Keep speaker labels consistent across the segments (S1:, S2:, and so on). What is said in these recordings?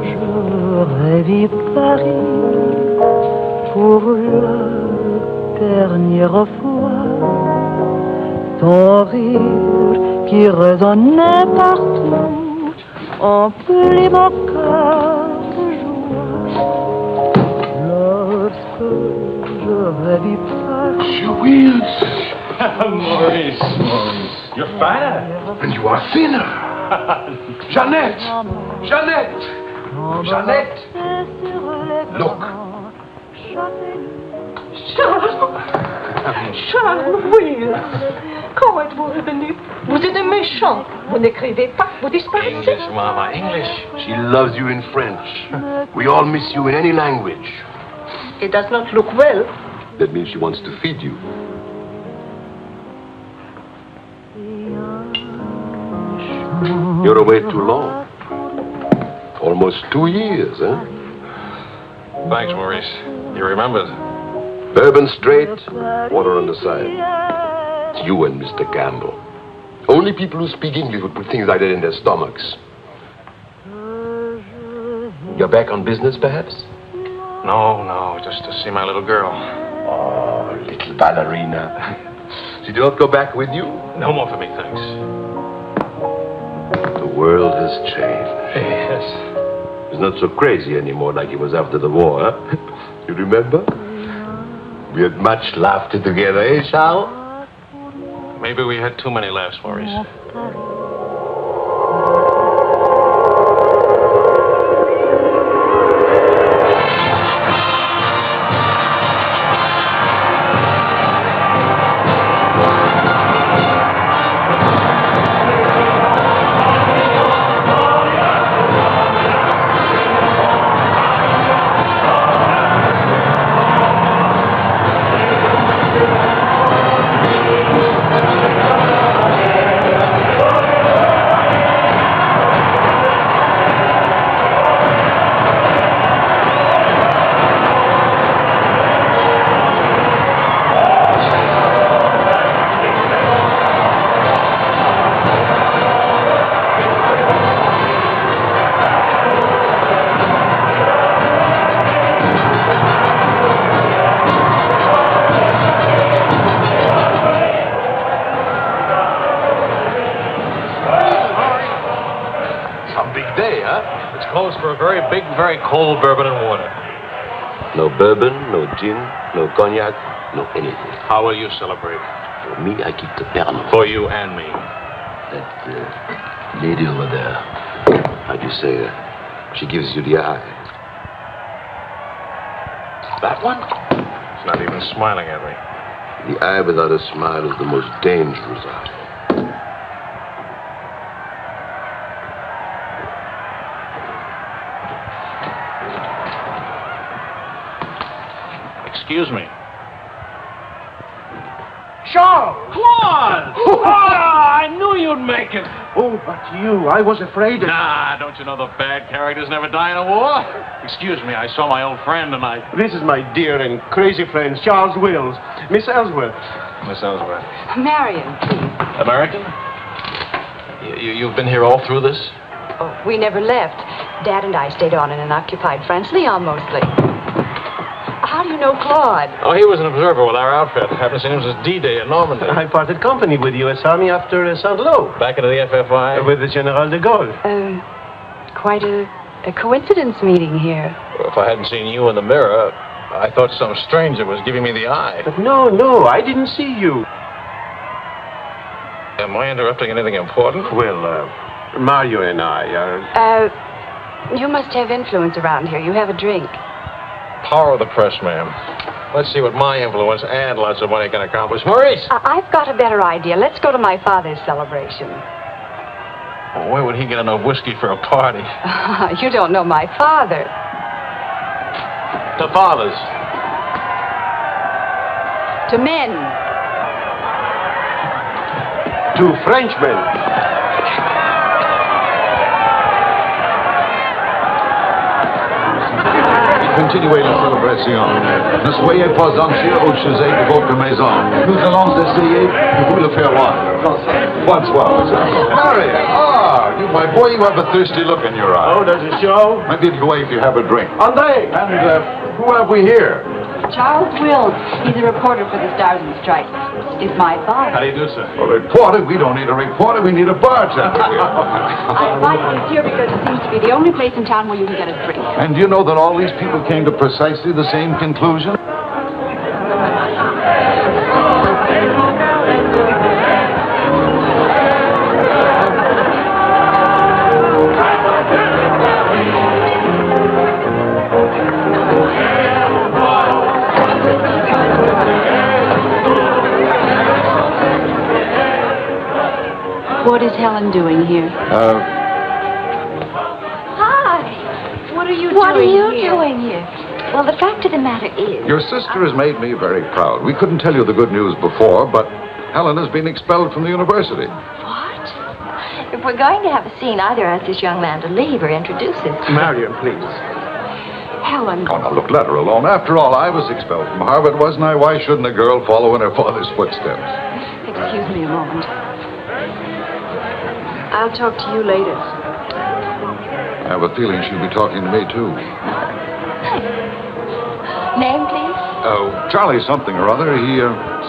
S1: j'aurais vu Paris pour la dernière fois. Ton rire qui résonnait partout emplit mon cœur de joie. Lorsque j'aurais vu Paris.
S2: Jules! Maurice, you're fatter. And you are thinner. Jeannette! Jeannette! Jeannette! Look.
S3: Charles, Will, comment êtes-vous revenu? Vous êtes méchant. Vous n'écrivez pas, vous disparaissez.
S2: English, Mama, English. She loves you in French. We all miss you in any language.
S3: It does not look well.
S2: That means she wants to feed you. You're away too long. Almost 2 years, huh?
S4: Thanks, Maurice. You remembered.
S2: Bourbon straight, water on the side. It's you and Mr. Campbell. Only people who speak English would put things like that in their stomachs. You're back on business, perhaps?
S4: No, just to see my little girl.
S2: Oh, little ballerina. She did not go back with you?
S4: No more for me, thanks.
S2: The world has changed.
S4: Yes.
S2: It's not so crazy anymore like it was after the war, huh? You remember? We had much laughter together, eh, Charles?
S4: Maybe we had too many laughs, Maurice. For a very big, very cold bourbon and water.
S2: No bourbon, no gin, no cognac, no anything.
S4: How will you celebrate?
S2: For me, I keep the Pernod.
S4: For you and me.
S2: That lady over there, how'd you say, she gives you the eye. That one?
S4: She's not even smiling at me.
S2: The eye without a smile is the most dangerous eye.
S4: Excuse me.
S5: Charles!
S4: Claude! Oh, I knew you'd make it.
S5: Oh, but you, I was afraid of...
S4: Nah, don't you know the bad characters never die in a war? Excuse me, I saw my old friend tonight.
S5: This is my dear and crazy friend, Charles Wills. Miss Ellsworth.
S4: Miss Ellsworth.
S6: Marion, please.
S4: American? You've been here all through this?
S6: Oh, we never left. Dad and I stayed on in an occupied France, Leon mostly. How do you know Claude?
S4: Oh, he was an observer with our outfit. Haven't seen him since D-Day in Normandy.
S5: I parted company with U.S. Army after Saint-Lô.
S4: Back into the FFI?
S5: With the General de Gaulle.
S6: Quite a coincidence meeting here.
S4: Well, if I hadn't seen you in the mirror, I thought some stranger was giving me the eye.
S5: But no, I didn't see you.
S4: Am I interrupting anything important?
S5: Well, Mario and I are...
S6: You must have influence around here. You have a drink.
S4: Power of the press, ma'am. Let's see what my influence and lots of money can accomplish. Maurice!
S6: I've got a better idea. Let's go to my father's celebration.
S4: Well, where would he get enough whiskey for a party?
S6: You don't know my father.
S4: To fathers.
S6: To men.
S5: To Frenchmen.
S7: Continuez la célébration. Ne soyez pas anxieux au chevet de votre maison. Nous allons essayer de vous le faire voir. Bonsoir.
S2: Marion! Oh,
S7: My boy, you have a thirsty look in your eye.
S5: Oh, does it show?
S7: Maybe it'll go away if you have a drink.
S5: Andre!
S7: And who have we here?
S6: Charles Wills. He's a reporter for the Stars and Stripes. Is my boss.
S4: How do you do, sir?
S7: A reporter? We don't need a reporter. We need a bartender here.
S6: I invited you here because it seems to be the only place in town where you can get a drink.
S7: And do you know that all these people came to precisely the same conclusion?
S6: What is Helen doing here?
S3: Hi.
S6: What are you
S3: What are
S6: doing
S3: you
S6: here?
S3: doing here? Well, the fact of the matter is...
S7: Your sister has made me very proud. We couldn't tell you the good news before, but Helen has been expelled from the university.
S3: What? If we're going to have a scene, either ask this young man to leave or introduce him.
S5: Marion, please.
S6: Helen.
S7: Oh, now look, let her alone. After all, I was expelled from Harvard, wasn't I? Why shouldn't a girl follow in her father's footsteps?
S6: Excuse me a moment. I'll talk to you later.
S7: I have a feeling she'll be talking to me, too.
S3: Name, please?
S7: Oh, Charlie something or other. He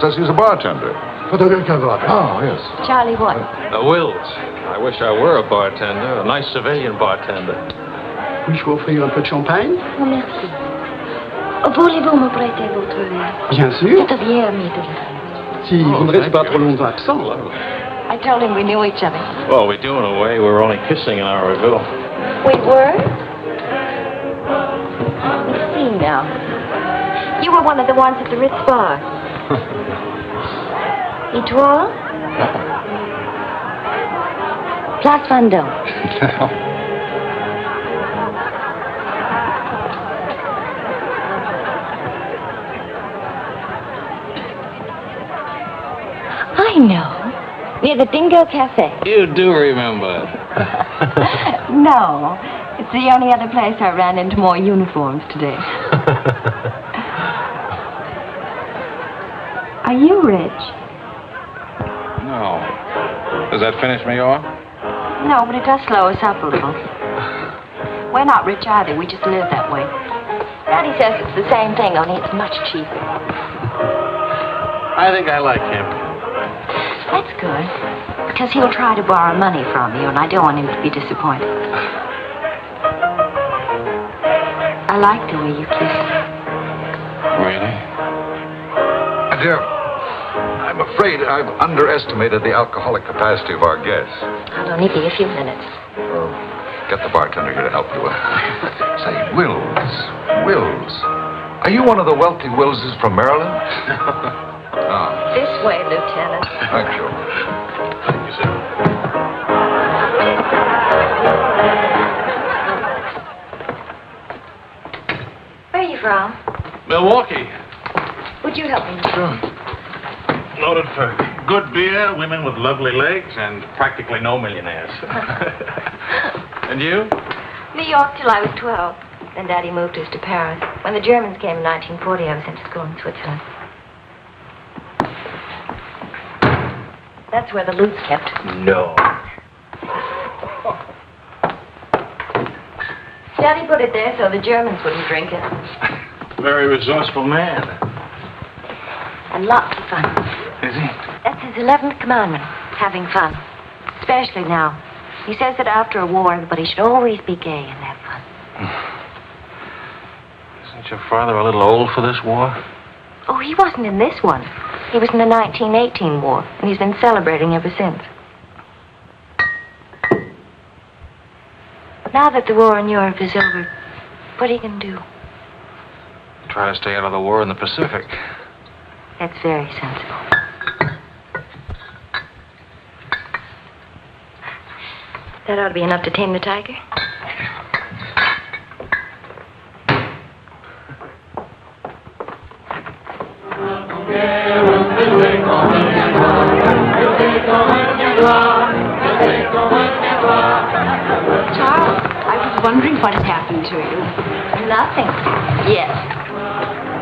S7: says he's a bartender. Oh, yes.
S3: Charlie what?
S4: Wills. I wish I were a bartender, a nice civilian bartender.
S5: Puis-je vous offrir un peu de champagne?
S3: Oh, merci. Voulez-vous me prêter votre verre?
S5: Bien sûr.
S3: C'est bien, Mito.
S5: Si vous ne restez pas trop longtemps absent.
S3: I told him we knew each other.
S4: Well, we do in a way. We were only kissing an hour ago.
S3: We were? Let's see now. You were one of the ones at the Ritz bar. Étoile? Place Vendôme. I know. Near the Dingo Cafe.
S4: You do remember.
S3: No. It's the only other place I ran into more uniforms today. Are you rich?
S4: No. Does that finish me off?
S3: No, but it does slow us up a little. We're not rich either. We just live that way. Daddy says it's the same thing, only it's much cheaper.
S4: I think I like him.
S3: That's good. Because he'll try to borrow money from you, and I don't want him to be disappointed. I like the way you kiss.
S4: Really?
S7: Dear, I'm afraid I've underestimated the alcoholic capacity of our guests.
S3: I'll only be a few minutes.
S7: Get the bartender here to help you. Say, Wills. Are you one of the wealthy Willses from Maryland?
S3: This way, Lieutenant.
S7: Thank you.
S4: Thank you, sir.
S3: Where are you from?
S4: Milwaukee.
S3: Would you help me?
S4: Sure. Noted for good beer, women with lovely legs, and practically no millionaires. And you?
S3: New York till I was 12. Then Daddy moved us to Paris. When the Germans came in 1940, I was sent to school in Switzerland. That's where the loot's kept.
S4: No.
S3: Daddy put it there so the Germans wouldn't drink it.
S4: Very resourceful man.
S3: And lots of fun.
S4: Is he?
S3: That's his 11th commandment, having fun. Especially now. He says that after a war, everybody should always be gay and have fun.
S4: Isn't your father a little old for this war?
S3: Oh, he wasn't in this one. He was in the 1918 war, and he's been celebrating ever since. Now that the war in Europe is over, what are you going to do?
S4: Try to stay out of the war in the Pacific.
S3: That's very sensible. That ought to be enough to tame the tiger.
S6: Charles, I was wondering what had happened to you.
S3: Nothing. Yes.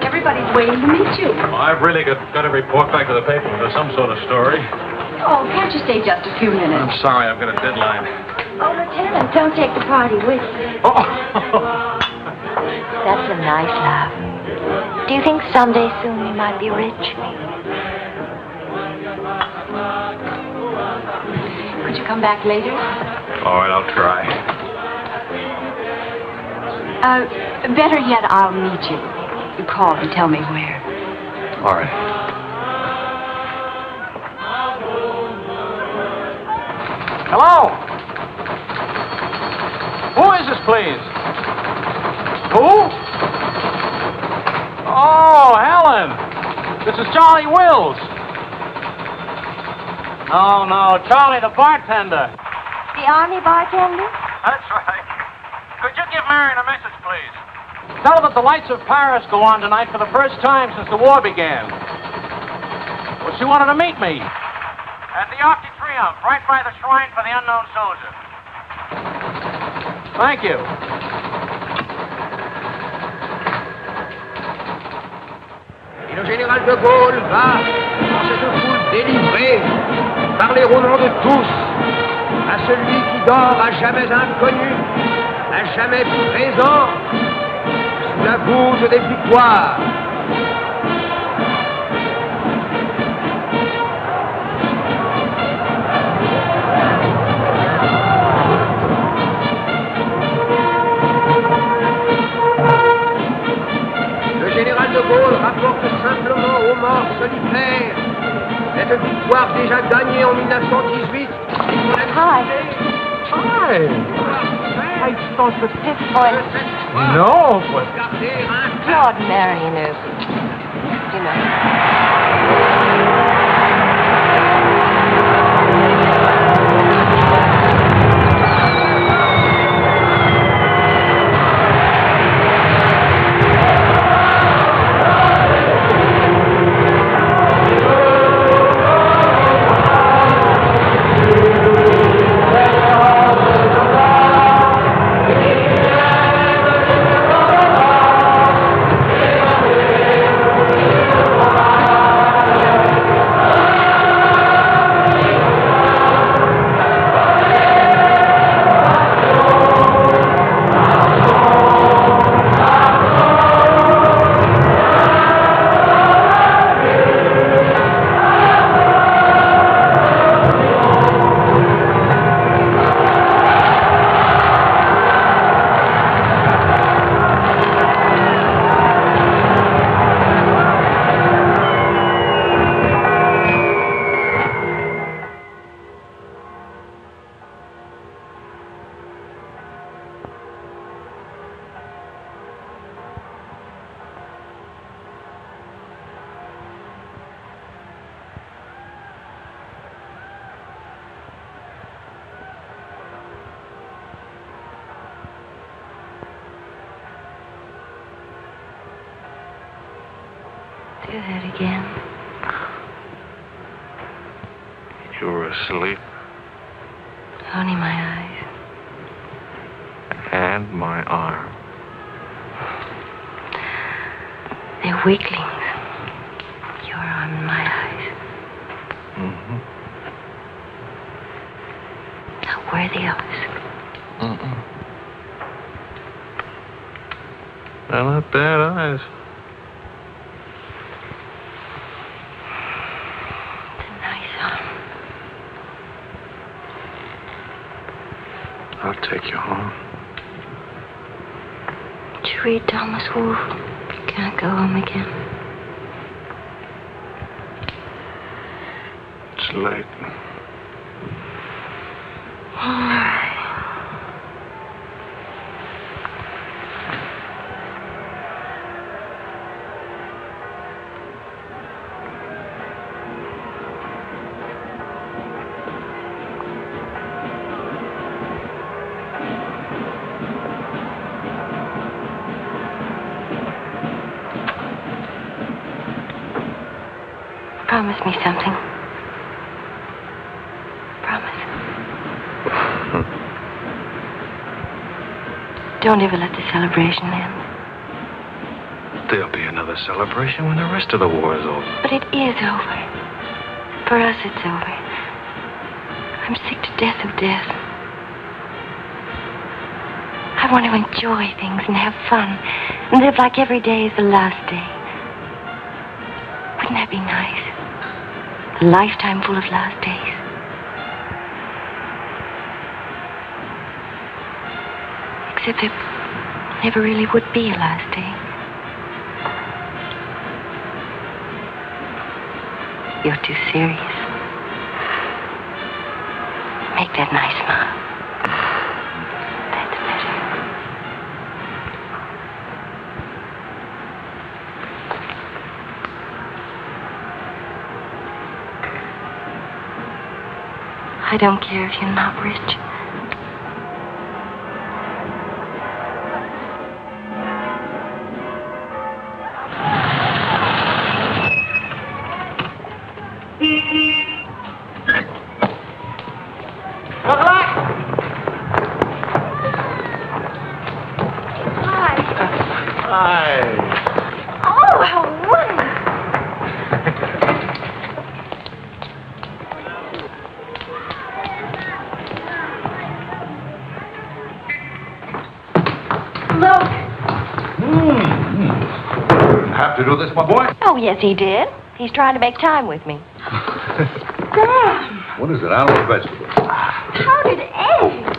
S6: Everybody's waiting to meet you.
S4: Well, I've really got to report back to the paper for some sort of story.
S6: Oh, can't you stay just a few minutes?
S4: I'm sorry, I've got a deadline.
S3: Oh, Lieutenant, don't take the party with you.
S4: Oh.
S3: That's a nice laugh. Do you think someday soon we might be rich?
S6: Could you come back later?
S4: All right, I'll try.
S6: Better yet, I'll meet you. You call and tell me where.
S4: All right. Hello? Who is this, please? Who? Oh, Helen. This is Charlie Wills. No, Charlie, the bartender.
S3: The Army bartender?
S4: That's right. Could you give Marion a message, please? Tell her that the lights of Paris go on tonight for the first time since the war began. Well, she wanted to meet me. At the Arc de Triomphe, right by the shrine for the unknown soldier. Thank you.
S5: Et le général de Gaulle va, dans cette foule délivrée, parler au nom de tous, à celui qui dort à jamais inconnu, à jamais présent, sous la voûte des victoires. Le général de Gaulle rapporte simplement aux morts solitaires cette victoire déjà gagnée en 1918.
S3: Hi.
S4: Hi.
S3: I thought the fifth point.
S4: No, but...
S3: Claude Marion, you know. Do that again.
S4: You were asleep.
S3: Only my eyes.
S4: And my arm.
S3: They're weaklings. Your arm and my eyes.
S4: Mm-hmm.
S3: Not worthy of us.
S4: Mm-mm. They're not bad eyes. I'll take you home.
S3: Did you read Thomas Wolfe? You can't go home again.
S4: It's late.
S3: All right. Promise me something. Promise. Don't ever let the celebration end.
S4: There'll be another celebration when the rest of the war is over.
S3: But it is over. For us, it's over. I'm sick to death of death. I want to enjoy things and have fun and live like every day is the last day. Wouldn't that be nice? A lifetime full of last days. Except there never really would be a last day. You're too serious. Make that nice smile. That's better. I don't care if you're not rich.
S7: To do this, my boy?
S3: Oh, yes, he did. He's trying to make time with me.
S6: Sam!
S7: What is it, animal or vegetable?
S6: Powdered eggs!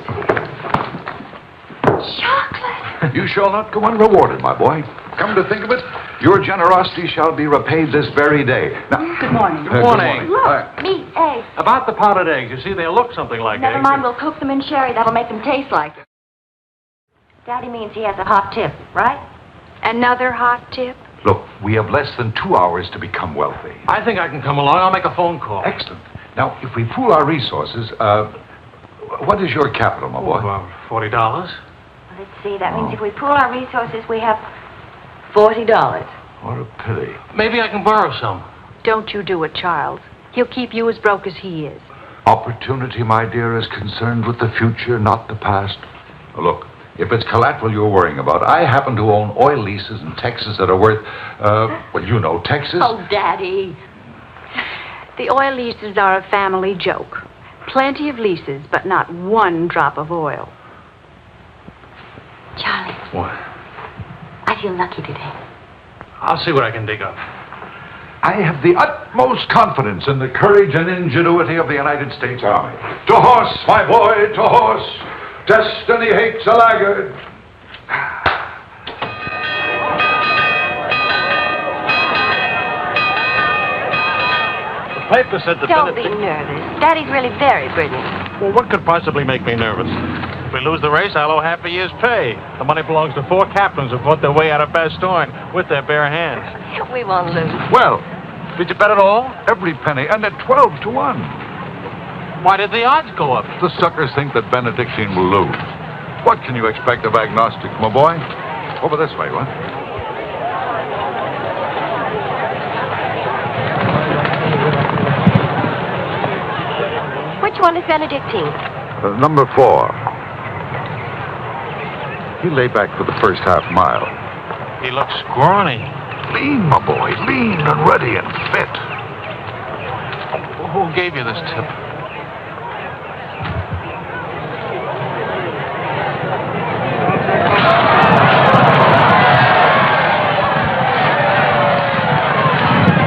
S6: Chocolate!
S7: You shall not go unrewarded, my boy. Come to think of it, your generosity shall be repaid this very day. Now,
S6: Good morning.
S4: Good morning.
S3: Look, meat, eggs.
S4: About the powdered eggs, you see, they look something like
S3: Never
S4: eggs.
S3: mind, we'll cook them in sherry. That'll make them taste like it. Daddy means he has a hot tip, right?
S6: Another hot tip?
S7: Look, we have less than 2 hours to become wealthy.
S4: I think I can come along. I'll make a phone call.
S7: Excellent. Now, if we pool our resources, what is your capital, my boy?
S4: About $40.
S3: Let's see. That means if we pool our resources, we have $40.
S7: What a pity.
S4: Maybe I can borrow some.
S6: Don't you do it, Charles. He'll keep you as broke as he is.
S7: Opportunity, my dear, is concerned with the future, not the past. Look, if it's collateral you're worrying about, I happen to own oil leases in Texas that are worth, well, you know Texas.
S6: Oh, Daddy. The oil leases are a family joke. Plenty of leases, but not one drop of oil.
S3: Charlie,
S4: What?
S3: I feel lucky today.
S4: I'll see what I can dig up.
S7: I have the utmost confidence in the courage and ingenuity of the United States Army. To horse, my boy, to horse. Destiny hates a laggard.
S4: The paper said the
S3: Don't be nervous. Daddy's really very brilliant.
S4: Well, what could possibly make me nervous? If we lose the race, I'll owe half a year's pay. The money belongs to 4 captains who fought their way out of Bastogne with their bare hands.
S3: We won't lose.
S7: Well,
S4: Did you bet it all?
S7: every penny, and at 12 to 1.
S4: Why did the odds go up?
S7: The suckers think that Benedictine will lose. What can you expect of agnostics, my boy? Over this way, what?
S3: Which one is Benedictine?
S7: Number 4. He lay back for the first half mile.
S4: He looks scrawny.
S7: Lean, my boy, lean and ready and fit.
S4: Who gave you this tip?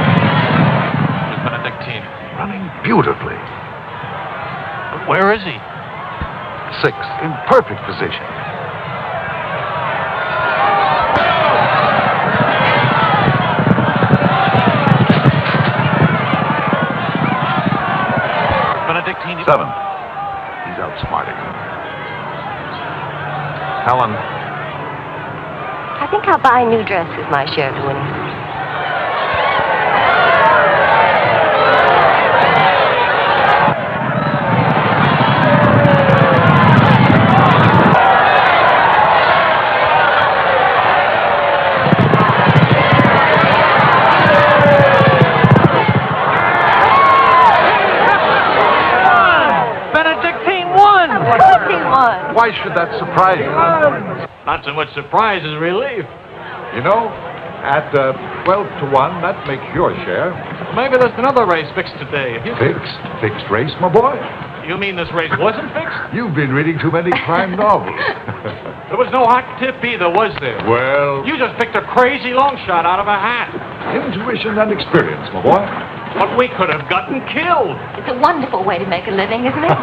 S4: Miss Benedictine.
S7: Running beautifully.
S4: Where is he?
S7: 6th, in perfect position.
S4: Benedictine.
S7: 7th. He's outsmarting him.
S4: Helen.
S3: I think I'll buy a new dress with my share of the winnings.
S7: Why should that surprise you?
S4: Not so much surprise as relief.
S7: You know, at 12 to 1, that makes your share.
S4: Maybe there's another race fixed today. If you
S7: Fixed race, my boy.
S4: You mean this race wasn't fixed?
S7: You've been reading too many crime novels.
S4: There was no hot tip either, was there?
S7: Well,
S4: You just picked a crazy long shot out of a hat.
S7: intuition and experience, my boy.
S4: But we could have gotten killed.
S3: It's a wonderful way to make a living, isn't it?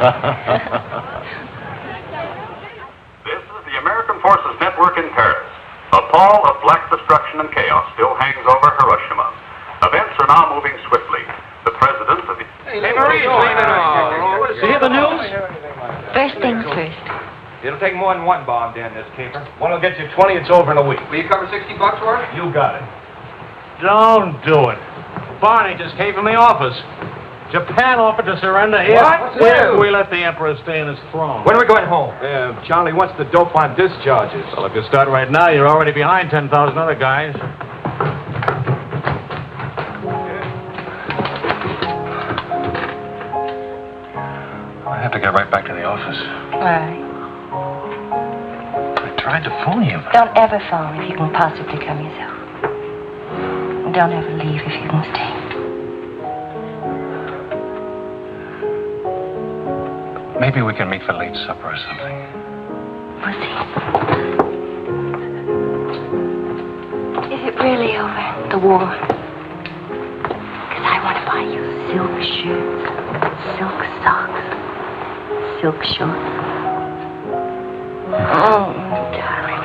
S8: This is the American Forces Network in Paris. A pall of black destruction and chaos still hangs over Hiroshima. Events are now moving swiftly. The president of the...
S4: Hey, Marie's leaving off. See the news?
S3: First things first.
S9: It'll take more than one bomb down this caper. One will get you 20, it's over in a week.
S5: Will you cover $60 for it?
S9: You got it.
S4: Don't do it. Barney just came from the office. Japan offered to surrender here.
S9: What?
S4: If we let the Emperor stay in his throne.
S9: When are we going home? Charlie wants the dope on discharges.
S4: Well, if you start right now, you're already behind 10,000 other guys.
S10: I have to get right back to the office.
S3: Why?
S10: I tried to phone you.
S3: Don't ever phone if you can possibly come yourself. And don't ever leave if you can stay.
S10: Maybe we can meet for late supper or something.
S3: We'll see. Is it really over, the war? Because I want to buy you silk shirts, silk socks, silk shorts. Oh, darling.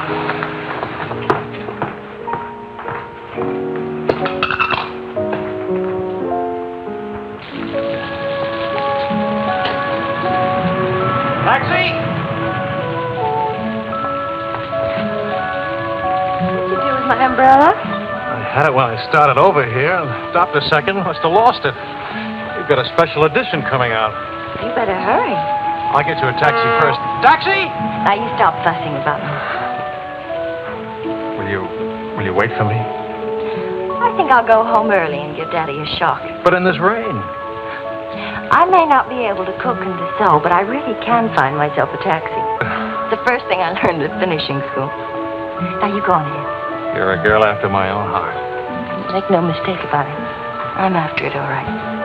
S4: Taxi!
S3: What'd you do with my umbrella?
S4: I had it when I started over here. Stopped a second. Must have lost it. You've got a special edition coming out.
S3: You better hurry.
S4: I'll get you a taxi first. Taxi!
S3: Now you stop fussing about me.
S4: Will you wait for me?
S3: I think I'll go home early and give Daddy a shock.
S4: But in this rain.
S3: I may not be able to cook and to sew, but I really can find myself a taxi. It's the first thing I learned at finishing school. Now you go on ahead.
S4: You're a girl after my own heart.
S3: Make no mistake about it. I'm after it, all right.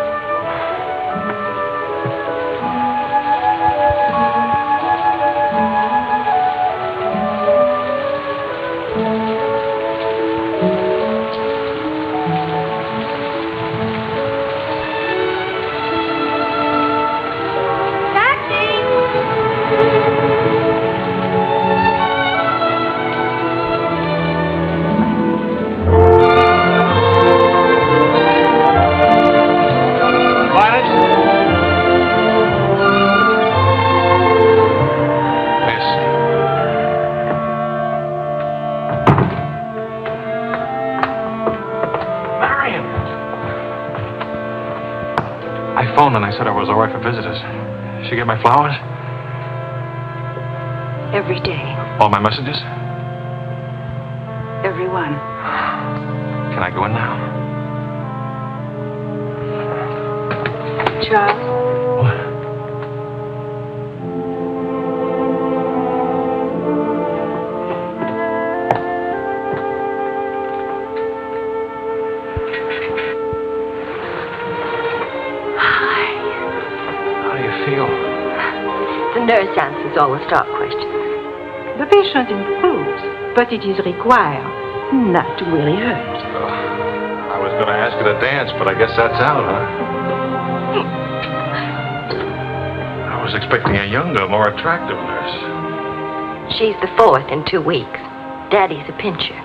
S10: And I said I was all right for visitors. She get my flowers?
S6: Every day.
S10: All my messages?
S6: Every one.
S10: Can I go in now?
S6: Charles?
S10: What?
S3: The nurse answers all the stock questions.
S6: The patient improves, but it is required not to really hurt.
S10: I was going to ask her to dance, but I guess that's out, huh? I was expecting a younger, more attractive nurse.
S3: She's the fourth in 2 weeks. Daddy's a pincher.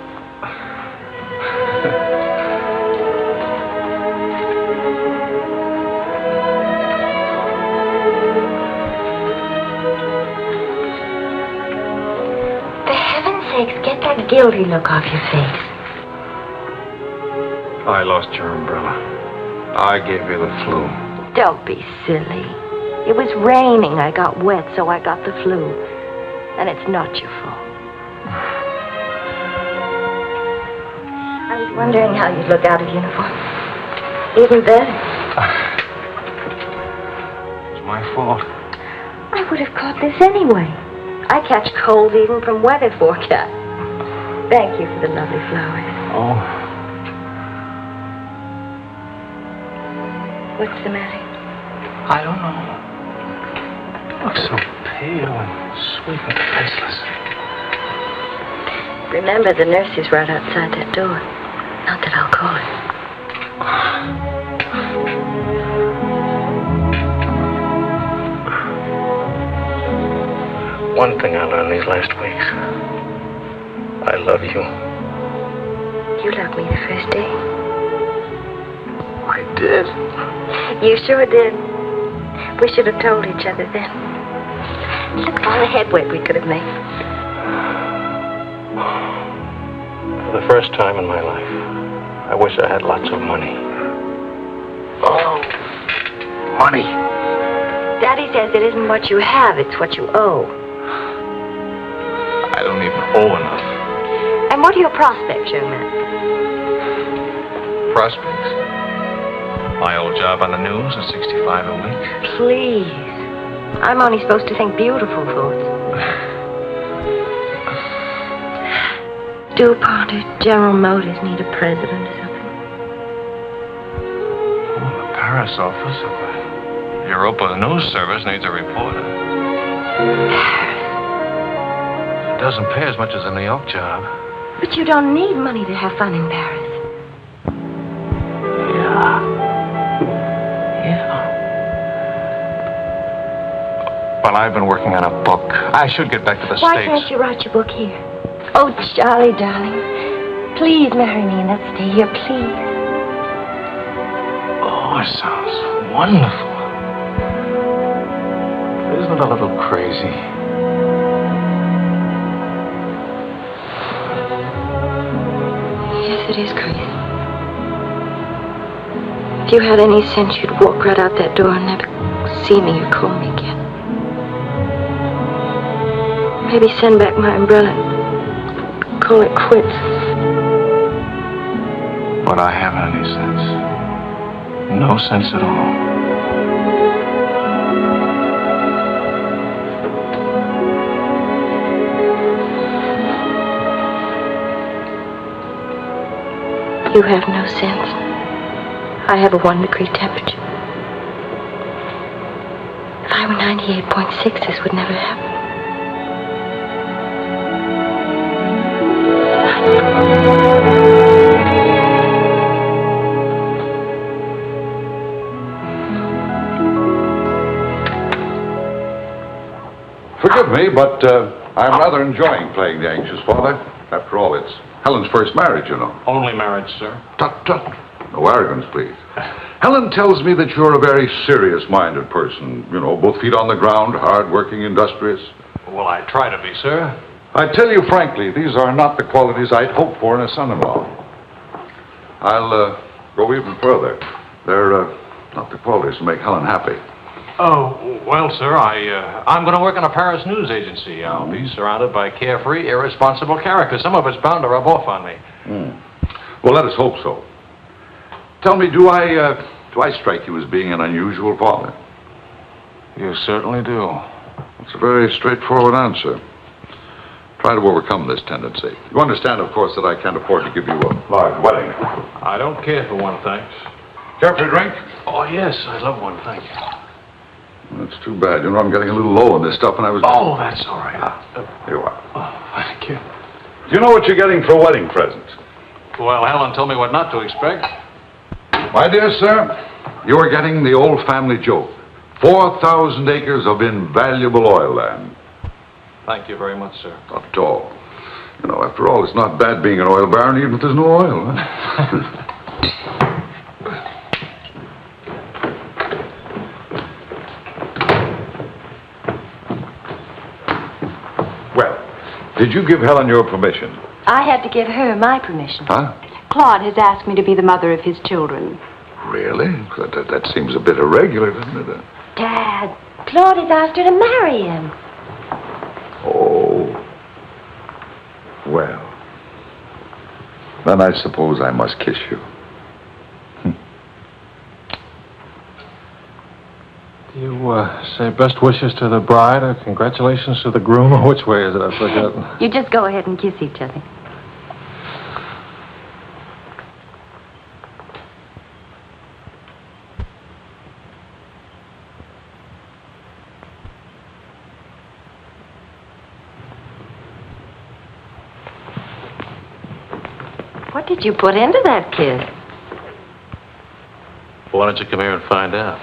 S3: Get that guilty look off your face.
S10: I lost your umbrella. I gave you the flu.
S3: Don't be silly. It was raining. I got wet, so I got the flu. And it's not your fault. I was wondering how you'd look out of uniform. Even better.
S10: It's my fault.
S3: I would have caught this anyway. I catch cold even from weather forecast. Thank you for the lovely flowers.
S10: Oh.
S3: What's the matter?
S10: I don't know. look so pale and sweet and faceless.
S3: Remember, the nurse is right outside that door. Not that I'll call her.
S10: One thing I learned these last weeks. I love you.
S3: You loved me the first day.
S10: I did.
S3: You sure did. We should have told each other then. Look at all the headway we could have made.
S10: For the first time in my life, I wish I had lots of money.
S7: Oh, money.
S3: Daddy says it isn't what you have, it's what you owe.
S10: I don't even owe enough.
S3: And what are your prospects, young man?
S10: Prospects? My old job on the news at $65 a week.
S3: Please. I'm only supposed to think beautiful thoughts. DuPont or General Motors need a president or something.
S10: Oh, the Paris office of the Europa News Service needs a reporter. It doesn't pay as much as a New York job.
S3: But you don't need money to have fun in Paris.
S10: Well, I've been working on a book. I should get back to the
S3: Why
S10: States.
S3: can't you write your book here? Oh, Charlie, darling. Please marry me and let's stay here, please.
S10: Oh, it sounds wonderful. Isn't it a little crazy?
S3: Yes, it is crazy. If you had any sense, you'd walk right out that door and never see me or call me again. Maybe send back my umbrella and call it quits.
S10: But I haven't any sense. No sense at all.
S3: You have no sense. I have a 1-degree temperature. If I were 98.6, this would never happen.
S7: Forgive me, but I'm rather enjoying playing the anxious father. After all, it's Helen's first marriage, you know.
S4: Only marriage, sir.
S7: Tut, tut. No arrogance, please. Helen tells me that you're a very serious-minded person. You know, both feet on the ground, hard-working, industrious.
S4: Well, I try to be, sir.
S7: I tell you frankly, these are not the qualities I'd hope for in a son-in-law. I'll go even further. They're not the qualities to make Helen happy.
S4: Oh, well, sir, I'm going to work in a Paris news agency. I'll be surrounded by carefree, irresponsible characters. Some of it's bound to rub off on me.
S7: Well, let us hope so. Tell me, do I strike you as being an unusual father?
S10: You certainly do.
S7: It's a very straightforward answer. Try to overcome this tendency. You understand, of course, that I can't afford to give you a large wedding.
S4: I don't care for one, thanks.
S7: Care for a drink?
S4: Oh, yes, I love one, thank you.
S7: That's too bad. You know, I'm getting a little low on this stuff, and I was...
S4: Oh, that's all right.
S7: Here you are.
S4: Oh, thank you.
S7: Do you know what you're getting for a wedding present?
S4: Well, Helen told me what not to expect.
S7: My dear sir, you are getting the old family joke. 4,000 acres of invaluable oil land.
S4: Thank you very much, sir.
S7: Not at all. You know, after all, it's not bad being an oil baron, even if there's no oil. Huh? Well, did you give Helen your permission?
S6: I had to give her my permission.
S7: Huh?
S6: Claude has asked me to be the mother of his children.
S7: Really? That seems a bit irregular, doesn't it?
S3: Dad, Claude has asked her to marry him.
S7: Oh. Well. Then I suppose I must kiss you.
S10: Do you say best wishes to the bride or congratulations to the groom? Or which way is it? I've forgotten.
S3: You just go ahead and kiss each other. What did you put into that kid?
S4: Why don't you come here and find out?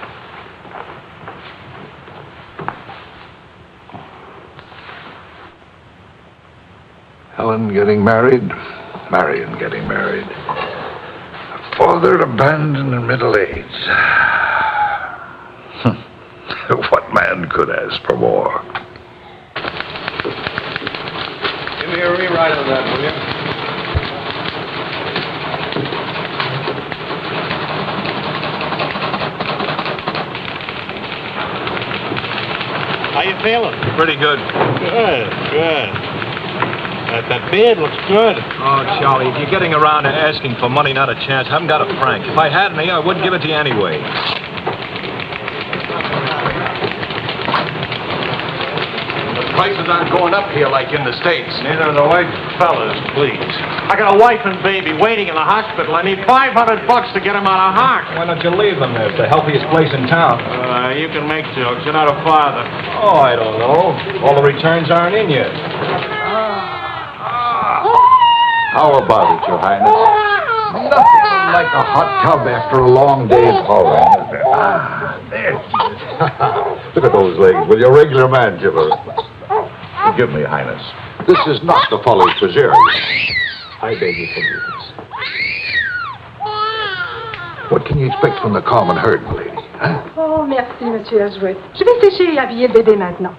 S7: Helen getting married, Marion getting married. A father abandoned in middle age. What man could ask for more?
S9: Give me a rewrite of that, will you?
S4: How you feeling?
S9: Pretty good.
S4: Good. That beard looks good.
S9: Oh, Charlie, if you're getting around to asking for money, not a chance. I haven't got a franc. If I had any, I wouldn't give it to you anyway.
S4: The prices aren't going up here like in the States. Neither are the white fellas, please. I got a wife and baby waiting in the hospital. I need $500 to get them out of Hart.
S9: Why don't you leave them there? It's the healthiest place in town.
S4: You can make jokes. You're not a father.
S9: Oh, I don't know. All the returns aren't in yet.
S7: How about it, Your Highness? Nothing like a hot tub after a long day's hauling, is there? There she is. Look at those legs. Will your regular man give her? Forgive me, Highness. This is not the Folly Preserve. I beg your forgiveness. What can you expect from the common herd, my lady? Huh?
S11: Oh, merci, Monsieur Ajouet. Je vais sécher et habiller le bébé maintenant.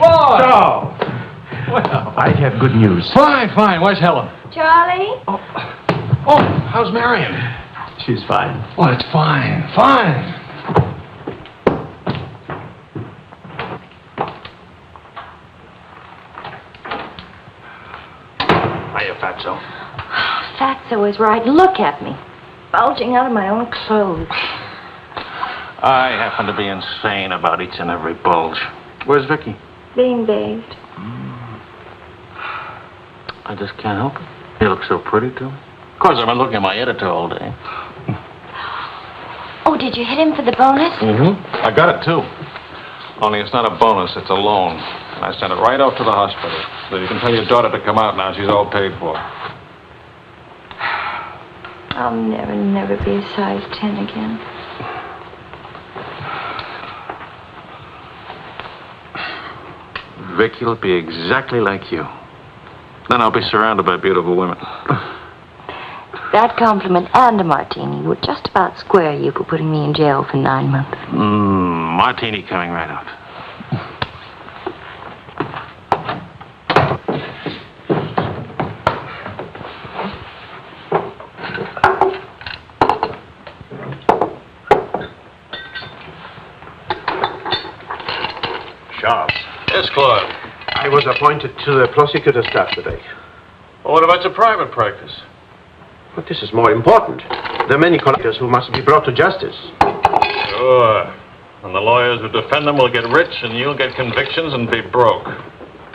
S4: Whoa! Well,
S5: I have good news.
S4: fine. Where's Helen?
S3: Charlie?
S4: Oh, how's Marion?
S5: She's fine.
S4: Oh, it's fine. Hiya, Fatso.
S3: Fatso is right. Look at me. Bulging out of my own clothes.
S4: I happen to be insane about each and every bulge. Where's Vicky?
S3: Being bathed.
S4: I just can't help it. You look so pretty, too. Of course, I've been looking at my editor all day.
S3: Oh, did you hit him for the bonus?
S4: I got it, too. Only it's not a bonus, it's a loan. And I sent it right out to the hospital. So you can tell your daughter to come out now. She's all paid for.
S3: I'll never be a size 10 again.
S4: Vicky will be exactly like you. Then I'll be surrounded by beautiful women.
S3: That compliment and a martini would just about square you for putting me in jail for 9 months.
S4: Martini coming right up.
S5: Charles,
S4: Yes, Claude.
S5: I was appointed to the prosecutor's staff today.
S4: Well, what about your private practice?
S5: But this is more important. There are many collectors who must be brought to justice.
S4: Sure. And the lawyers who defend them will get rich, and you'll get convictions and be broke.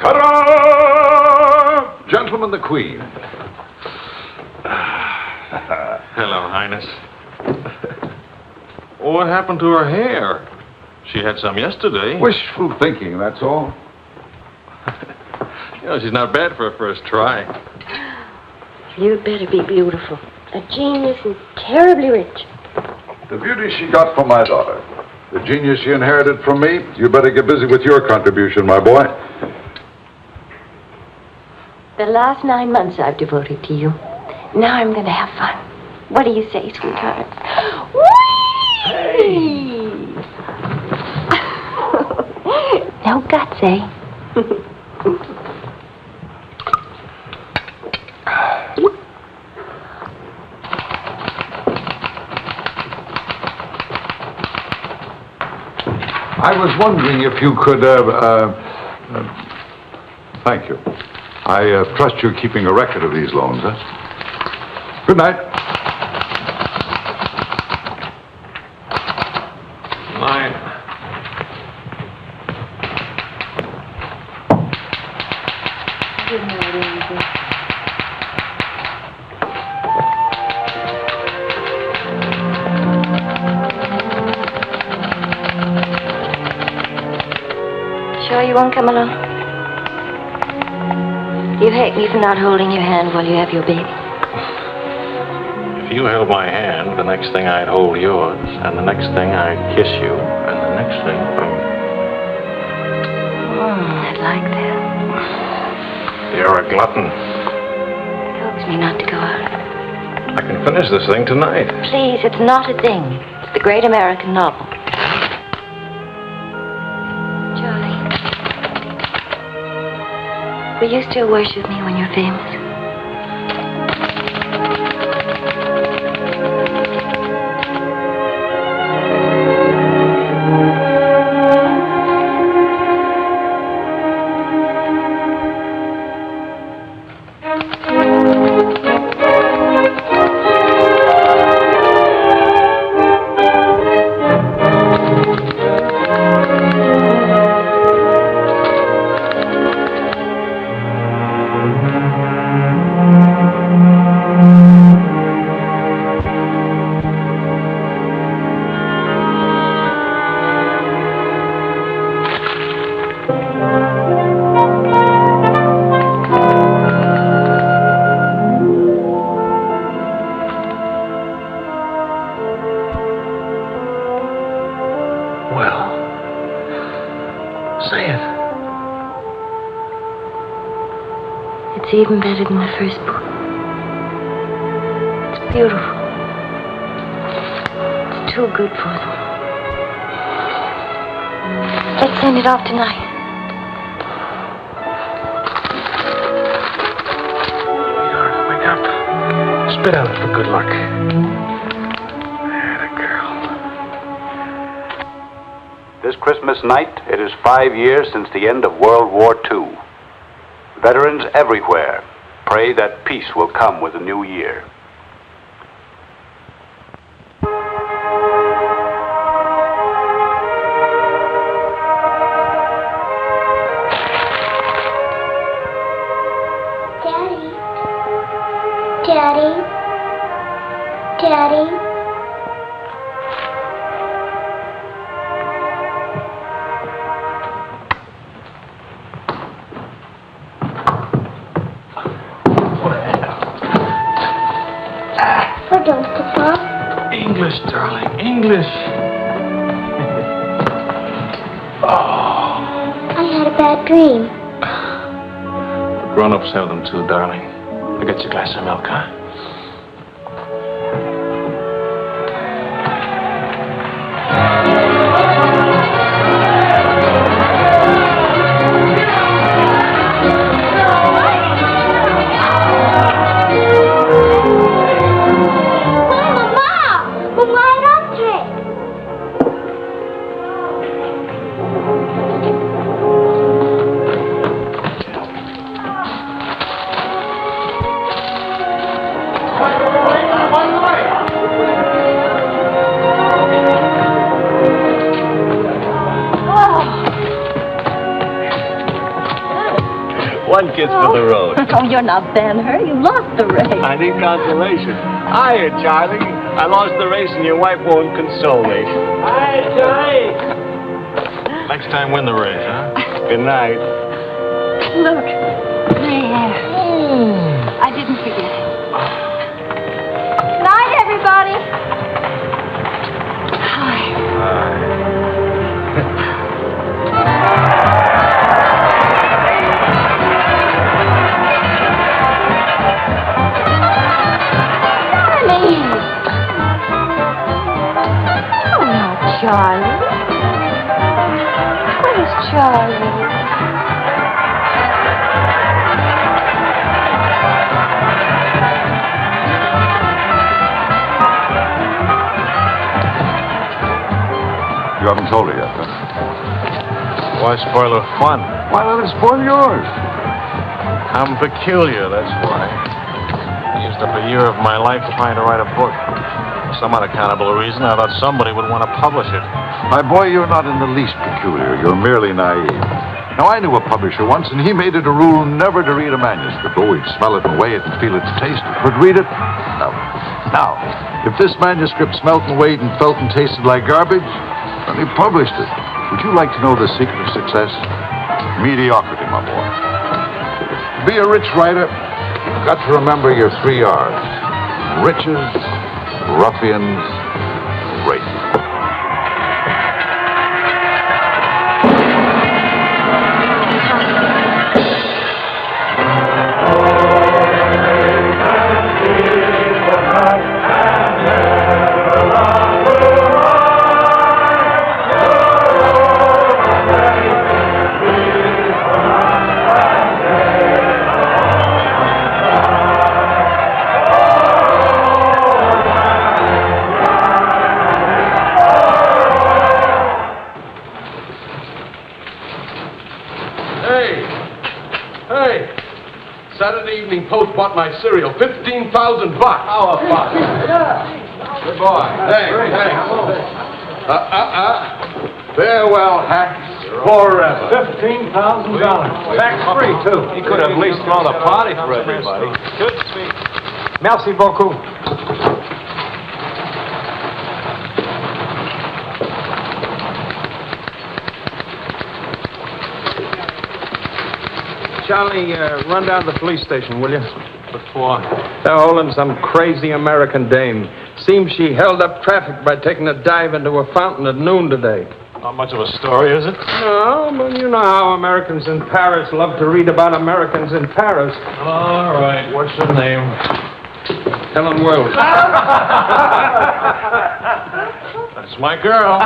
S7: Ta-da! Gentlemen, the Queen.
S4: Hello, Highness. What happened to her hair? She had some yesterday.
S7: Wishful thinking, that's all.
S4: You know, she's not bad for a first try.
S3: You'd better be beautiful. A genius and terribly rich.
S7: The beauty she got from my daughter. The genius she inherited from me. You better get busy with your contribution, my boy.
S3: The last 9 months I've devoted to you. Now I'm going to have fun. What do you say, sweetheart? Whee! No guts, eh?
S7: I was wondering if you could, thank you. I trust you're keeping a record of these loans, huh? Good night.
S4: Night.
S3: Good night, Angel. Sure you won't come along? You hate me for not holding your hand while you have your baby.
S9: If you held my hand, the next thing I'd hold yours, and the next thing I'd kiss you, and the next thing...
S3: I'd like that.
S9: You're a glutton.
S3: It helps me not to go out.
S9: I can finish this thing tonight.
S3: Please, it's not a thing. It's the great American novel. Charlie, will you still worship me when you're famous? It's even better than the first book. It's beautiful. It's too good for them. Let's send it off tonight.
S9: Wake up. Spit out it for good luck. There, the girl.
S8: This Christmas night, it is 5 years since the end of World War II. Veterans everywhere pray that peace will come with the new year.
S12: Daddy. Daddy. Daddy.
S9: English, darling, English.
S12: I had a bad dream.
S9: The grown-ups have them too, darling. I'll get you a glass of milk, huh?
S13: One kiss for the road.
S14: Oh, you're not Ben-Hur. You lost the race.
S13: I need consolation. Hiya, Charlie. I lost the race and your wife won't console me.
S4: Hi, Charlie.
S9: Next time, win the race, huh?
S13: Good night.
S14: Look, there. I didn't forget it. Good night, everybody. Hi.
S3: Charlie? Where's Charlie?
S7: You haven't told her yet, huh?
S9: Why spoil her fun?
S7: Why let it spoil yours?
S9: I'm peculiar, that's why. I used up a year of my life trying to write a book. For some unaccountable reason, I thought somebody would want to publish it.
S7: My boy, you're not in the least peculiar. You're merely naive. Now, I knew a publisher once, and he made it a rule never to read a manuscript. Oh, he'd smell it and weigh it and feel its taste. But read it? No. Now, if this manuscript smelt and weighed and felt and tasted like garbage, then he published it. Would you like to know the secret of success? Mediocrity, my boy. be a rich writer, you've got to remember your 3 R's. Riches, ruffians, race.
S15: Saturday Evening Post bought my cereal. $15,000.
S16: How about it?
S15: Good boy. Hey. Farewell hacks forever.
S16: $15,000. Tax-free, too.
S13: He could have at least thrown a party for everybody.
S16: Good speech. Merci beaucoup.
S13: Charlie, run down to the police station, will you? What for? They're holding some crazy American dame. Seems she held up traffic by taking a dive into a fountain at noon today.
S9: Not much of a story, is it?
S13: No, but you know how Americans in Paris love to read about Americans in Paris.
S9: All right. What's her name?
S13: Helen Wells.
S9: That's my girl.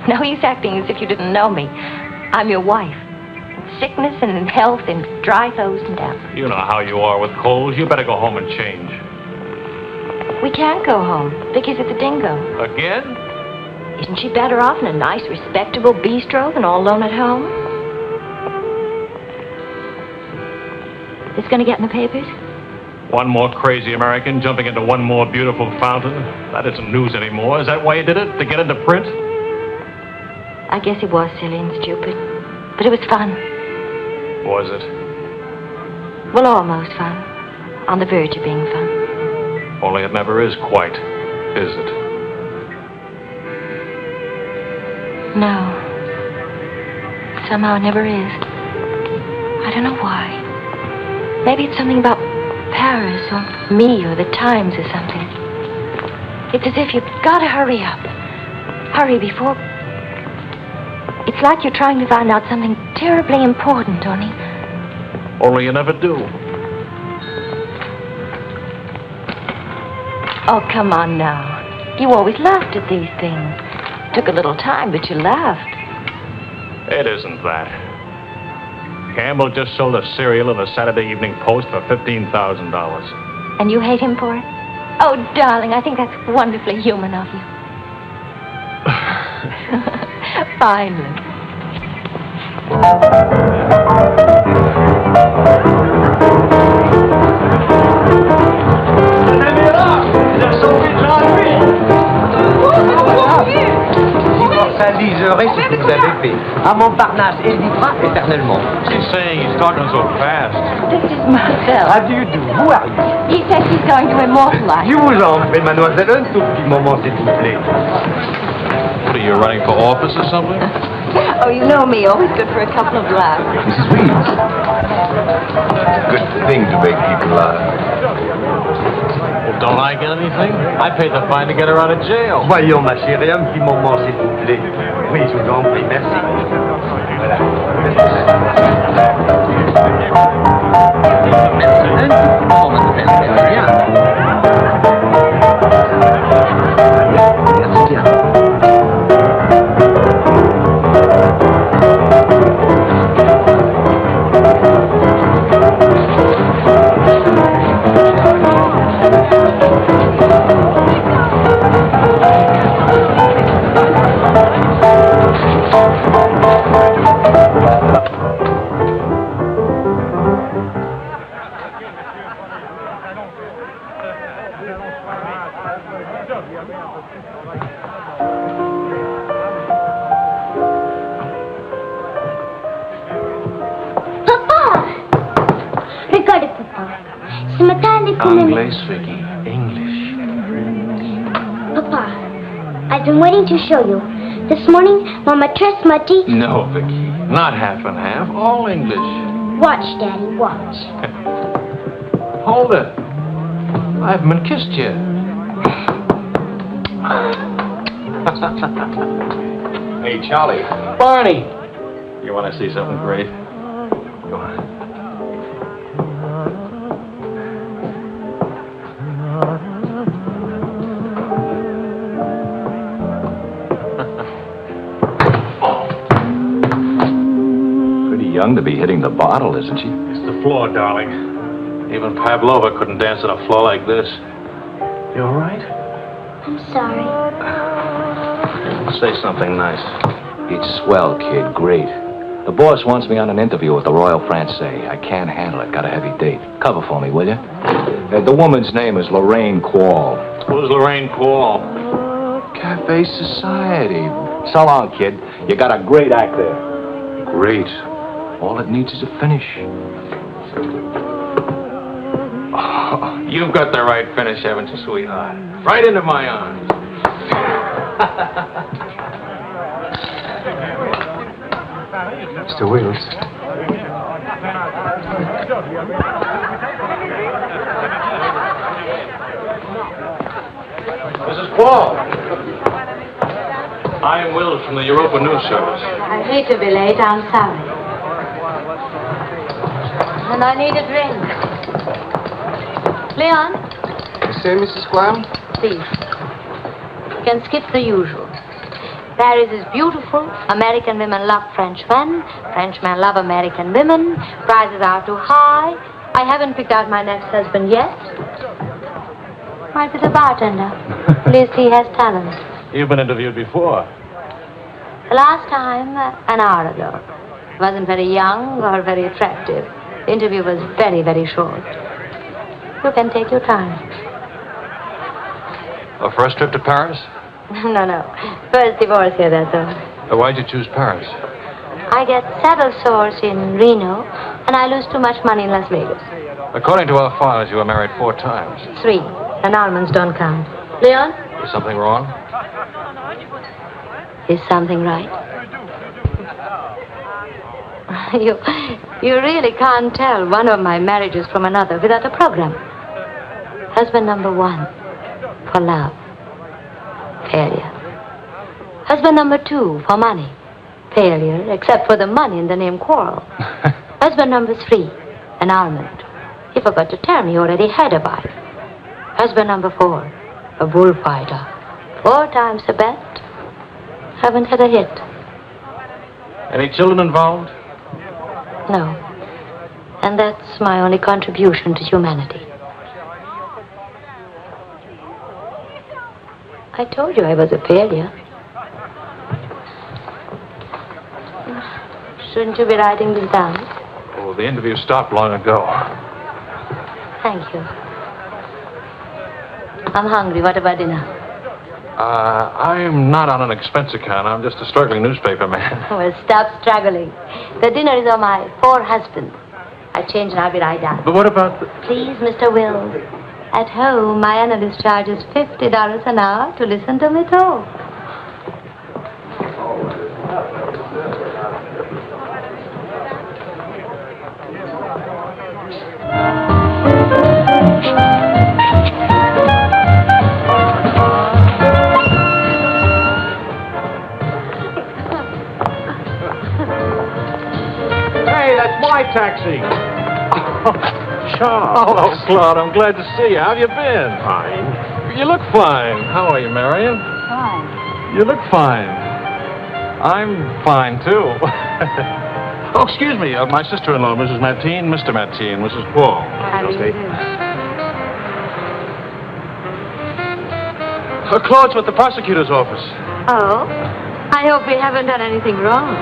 S3: No use acting as if you didn't know me. I'm your wife. In sickness and in health, in dry clothes and damp.
S9: You know how you are with colds. You better go home and change.
S3: We can't go home. Vicky's at the Dingo.
S9: Again?
S3: Isn't she better off in a nice, respectable bistro than all alone at home? This gonna get in the papers?
S9: One more crazy American jumping into one more beautiful fountain. That isn't news anymore. Is that why you did it? To get into print?
S3: I guess it was silly and stupid. But it was fun.
S9: Was it?
S3: Well, almost fun. On the verge of being fun.
S9: Only it never is quite, is it?
S3: No. Somehow it never is. I don't know why. Maybe it's something about Paris or me or the Times or something. It's as if you've got to hurry up. Hurry before... It's like you're trying to find out something terribly important, Tony.
S9: Only you never do.
S3: Oh, come on now. You always laughed at these things. Took a little time, but you laughed.
S9: It isn't that. Campbell just sold a cereal in the Saturday Evening Post for $15,000.
S3: And you hate him for it? Oh, darling, I think that's wonderfully human of you. Finally.
S5: Immortaliserez ce que vous avez fait. À Montparnasse, et vivra éternellement.
S9: She's saying he's talking so fast.
S3: This is Marcel.
S5: How do you do? Who are you?
S3: He says he's going to immortalize.
S5: Je vous en prie, mademoiselle, un tout petit moment, s'il vous plaît.
S9: What are you, running for office or something?
S3: Oh, you know me, always good for a couple of laughs.
S2: Mrs. Reeves. Good thing to make people laugh.
S9: Well, don't I get anything? I paid the fine to get her out of jail.
S5: Voyons, ma chérie, un petit moment, s'il vous plaît. Oui, je vous en prie, merci. Voilà. Un petit moment, mademoiselle, c'est bien. Merci bien.
S12: de comer...
S9: English, Vicky. English.
S12: Papa, I've been waiting to show you. This morning, Mama dressed Muddy.
S9: No, Vicky. Not half and half. All English.
S12: Watch, Daddy, watch.
S9: Hold it. I haven't been kissed yet.
S13: Hey, Charlie.
S9: Barney! You want to see something great? Go on.
S17: Pretty young to be hitting the bottle, isn't she?
S9: It's the floor, darling. Even Pavlova couldn't dance on a floor like this. You all right?
S12: I'm sorry.
S9: Say something nice.
S17: It's swell, kid. Great. The boss wants me on an interview with the Royal Francais. I can't handle it. Got a heavy date. Cover for me, will you? The woman's name is Lorraine Quall.
S9: Who's Lorraine Quall?
S17: Cafe Society. So long, kid. You got a great act there. Great. All it needs is a finish.
S9: Oh, you've got the right finish, haven't you, sweetheart? Right into my arms.
S10: Mr. Wills.
S9: Mrs. Quall. I'm Wills from the Europa News Service.
S3: I hate to be late. I'm sorry. And I need a drink. Leon?
S10: You say, Mrs. Quam?
S3: Please. You can skip the usual. Paris is beautiful. American women love Frenchmen. Frenchmen love American women. Prices are too high. I haven't picked out my next husband yet. Might be the bartender. At least he has talent.
S9: You've been interviewed before.
S3: The last time, an hour ago. Wasn't very young or very attractive. The interview was very, very short. You can take your time.
S9: A first trip to Paris?
S3: No. First divorce here, that's all.
S9: Why'd you choose Paris?
S3: I get saddle sores in Reno, and I lose too much money in Las Vegas.
S9: According to our files, you were married 4 times.
S3: 3. Annulments don't count. Leon?
S9: Is something wrong?
S3: Is something right? You really can't tell one of my marriages from another without a program. Husband number 1, for love. Failure. Husband number 2, for money. Failure, except for the money in the name Quarrel. Husband number 3, annulment. He forgot to tell me he already had a wife. Husband number 4, a bullfighter. 4 times the bet. Haven't had a hit.
S9: Any children involved?
S3: No. And that's my only contribution to humanity. I told you I was a failure. Shouldn't you be writing this down?
S9: Oh, the interview stopped long ago.
S3: Thank you. I'm hungry. What about dinner?
S9: I'm not on an expense account. I'm just a struggling newspaper man.
S3: Well, stop struggling. The dinner is on my 4 husbands. I change and I'll be right down.
S9: But what about the...
S3: Please, Mr. Wills. At home, my analyst charges $50 an hour to listen to me talk.
S4: Hey, that's my taxi. Charles.
S9: Hello, Claude. I'm glad to see you. How have you been?
S4: Fine.
S9: You look fine. How are you, Marion?
S6: Fine.
S9: You look fine. I'm fine, too. Oh, excuse me. My sister-in-law, Mrs. Mateen, Mr. Mateen, Mrs. Paul. Claude's with the prosecutor's office.
S3: Oh? I hope we haven't done anything wrong.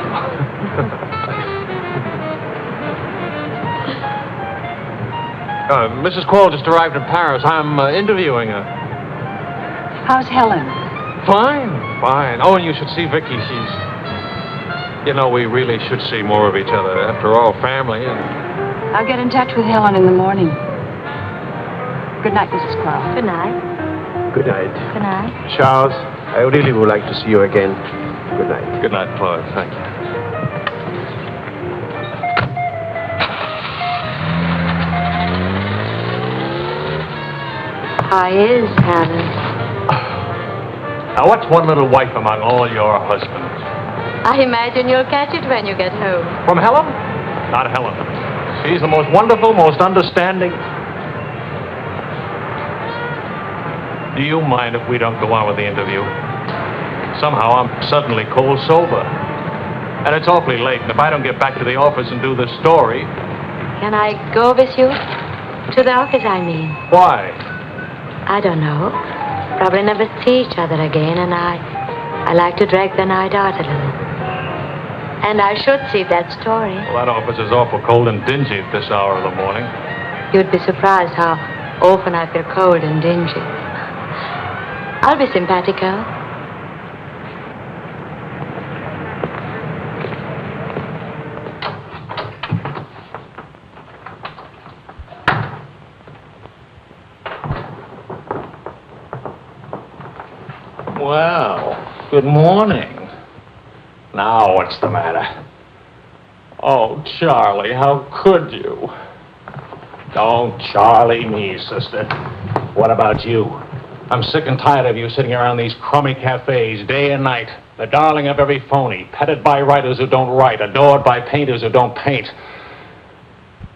S9: Mrs. Quall just arrived in Paris. I'm interviewing her.
S6: How's Helen?
S9: Fine. Oh, and you should see Vicky. She's... You know, we really should see more of each other. After all, family and...
S6: I'll get in touch with Helen in the morning. Good night, Mrs. Clark.
S3: Good night.
S18: Good night.
S3: Good night.
S18: Charles, I really would like to see you again. Good night.
S10: Good night, Claude. Thank you.
S3: I is, Helen.
S9: Now, what's one little wife among all your husbands?
S3: I imagine you'll catch it when you get home.
S9: From Helen? Not Helen. She's the most wonderful, most understanding. Do you mind if we don't go on with the interview? Somehow I'm suddenly cold sober. And it's awfully late, and if I don't get back to the office and do the story...
S3: Can I go with you? To the office, I mean.
S9: Why?
S3: I don't know. Probably never see each other again, and I like to drag the night out a little. And I should see that story.
S9: Well, that office is awful cold and dingy at this hour of the morning.
S3: You'd be surprised how often I feel cold and dingy. I'll be simpatico.
S9: Well, good morning. Now, what's the matter? Oh, Charlie, how could you? Don't Charlie me, sister. What about you? I'm sick and tired of you sitting around these crummy cafes day and night, the darling of every phony, petted by writers who don't write, adored by painters who don't paint.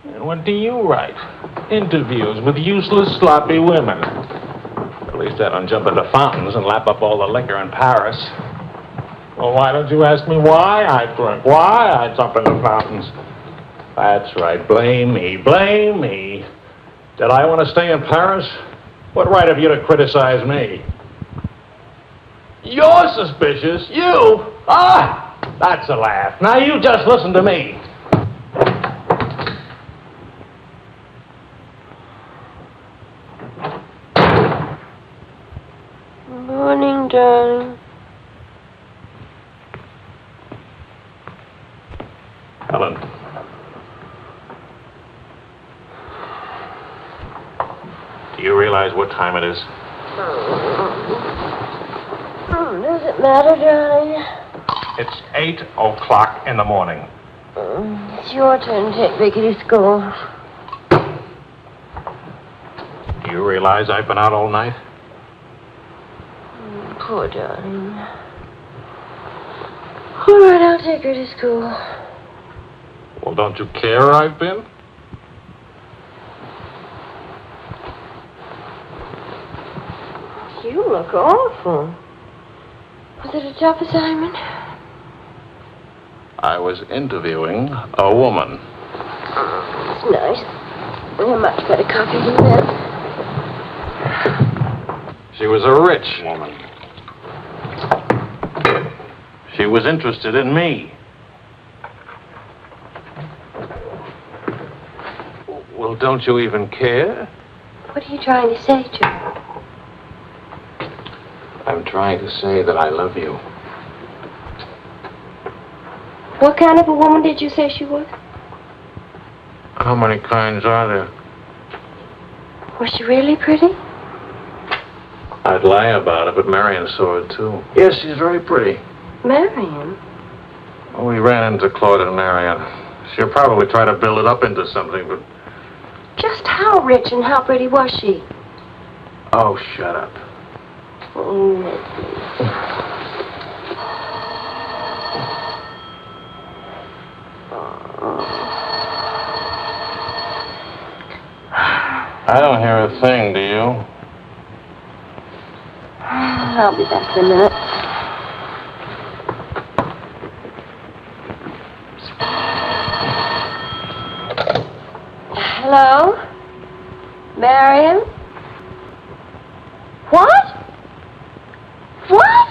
S9: And what do you write? Interviews with useless, sloppy women. At least I don't jump into fountains and lap up all the liquor in Paris. Well, why don't you ask me why I drink? Why I jump into fountains? That's right. Blame me. Blame me. Did I want to stay in Paris? What right have you to criticize me? You're suspicious. You? Ah! That's a laugh. Now you just listen to me.
S3: Morning, darling.
S9: Helen. Do you realize what time it is?
S3: Does it matter, darling?
S9: It's 8 o'clock in the morning.
S3: It's your turn to take Vicky to school.
S9: Do you realize I've been out all night?
S3: Poor darling. All right, I'll take her to school.
S9: Well, don't you care where I've been?
S3: You look awful. Was it a tough assignment?
S9: I was interviewing a woman.
S3: It's nice. A much better copy than that.
S9: She was a rich woman. She was interested in me. Well, don't you even care?
S3: What are you trying to say, Joe?
S9: I'm trying to say that I love you.
S3: What kind of a woman did you say she was?
S9: How many kinds are there?
S3: Was she really pretty?
S9: I'd lie about it, but Marion saw it, too. Yes, she's very pretty.
S3: Marion?
S9: Well, we ran into Claude and Marion. She'll probably try to build it up into something, but...
S3: Just how rich and how pretty was she?
S9: Oh, shut up.
S3: Oh, let's see.
S9: I don't hear a thing, do you?
S3: I'll be back in a minute. Hello? Marion? What? What?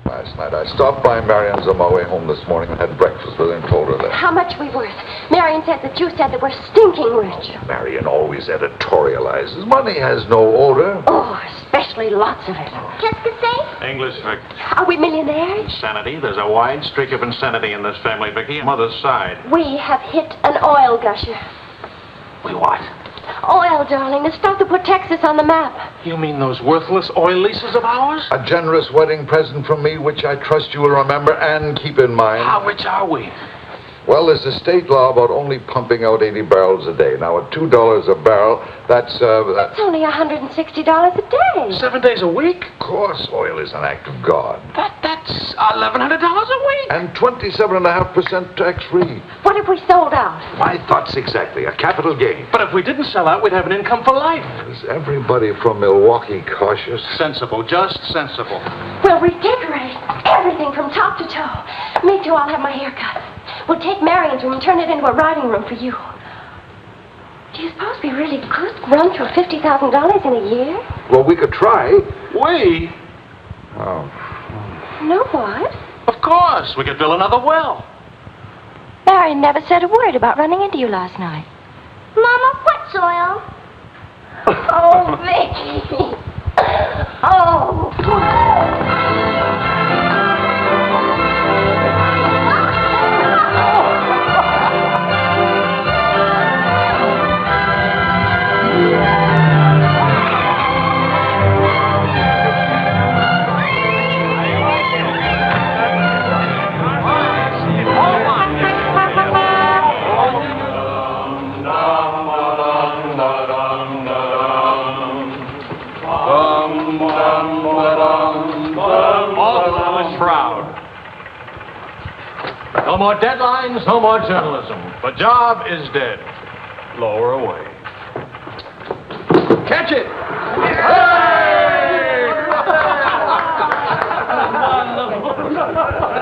S7: Last night I stopped by Marion's on my way home this morning and had breakfast with her and told her that.
S3: How much we worth? Marion said that you said that we're stinking rich.
S7: Marion always editorializes. Money has no odor.
S3: Oh, especially lots of it.
S12: Qu'est-ce que c'est?
S9: English, Vic.
S3: Are we millionaires?
S9: Insanity. There's a wide streak of insanity in this family, Vicky. Mother's side.
S3: We have hit an oil gusher.
S9: We what?
S3: Oil, darling. The stuff to put Texas on the map.
S4: You mean those worthless oil leases of ours?
S7: A generous wedding present from me, which I trust you will remember and keep in mind.
S4: How rich are we?
S7: Well, there's a state law about only pumping out 80 barrels a day. Now, at $2 a barrel, that's...
S3: It's only $160 a day.
S4: 7 days a week?
S7: Of course, oil is an act of God.
S4: That's $1,100 a week.
S7: And 27.5% tax-free.
S3: What if we sold out?
S7: My thoughts exactly. A capital gain.
S4: But if we didn't sell out, we'd have an income for life.
S7: Is everybody from Milwaukee cautious?
S4: Sensible, just sensible.
S3: We'll redecorate everything from top to toe. Me too, I'll have my hair cut. We'll take Marion's room and turn it into a riding room for you. Do you suppose we really could run through $50,000 in a year?
S7: Well, we could try.
S4: We?
S7: Oh.
S3: No, what?
S4: Of course. We could drill another well.
S3: Marion never said a word about running into you last night.
S12: Mama, what's oil?
S3: Oh, Vicky. Oh.
S4: No more deadlines, no more journalism. The job is dead. Lower away. Catch it!
S13: What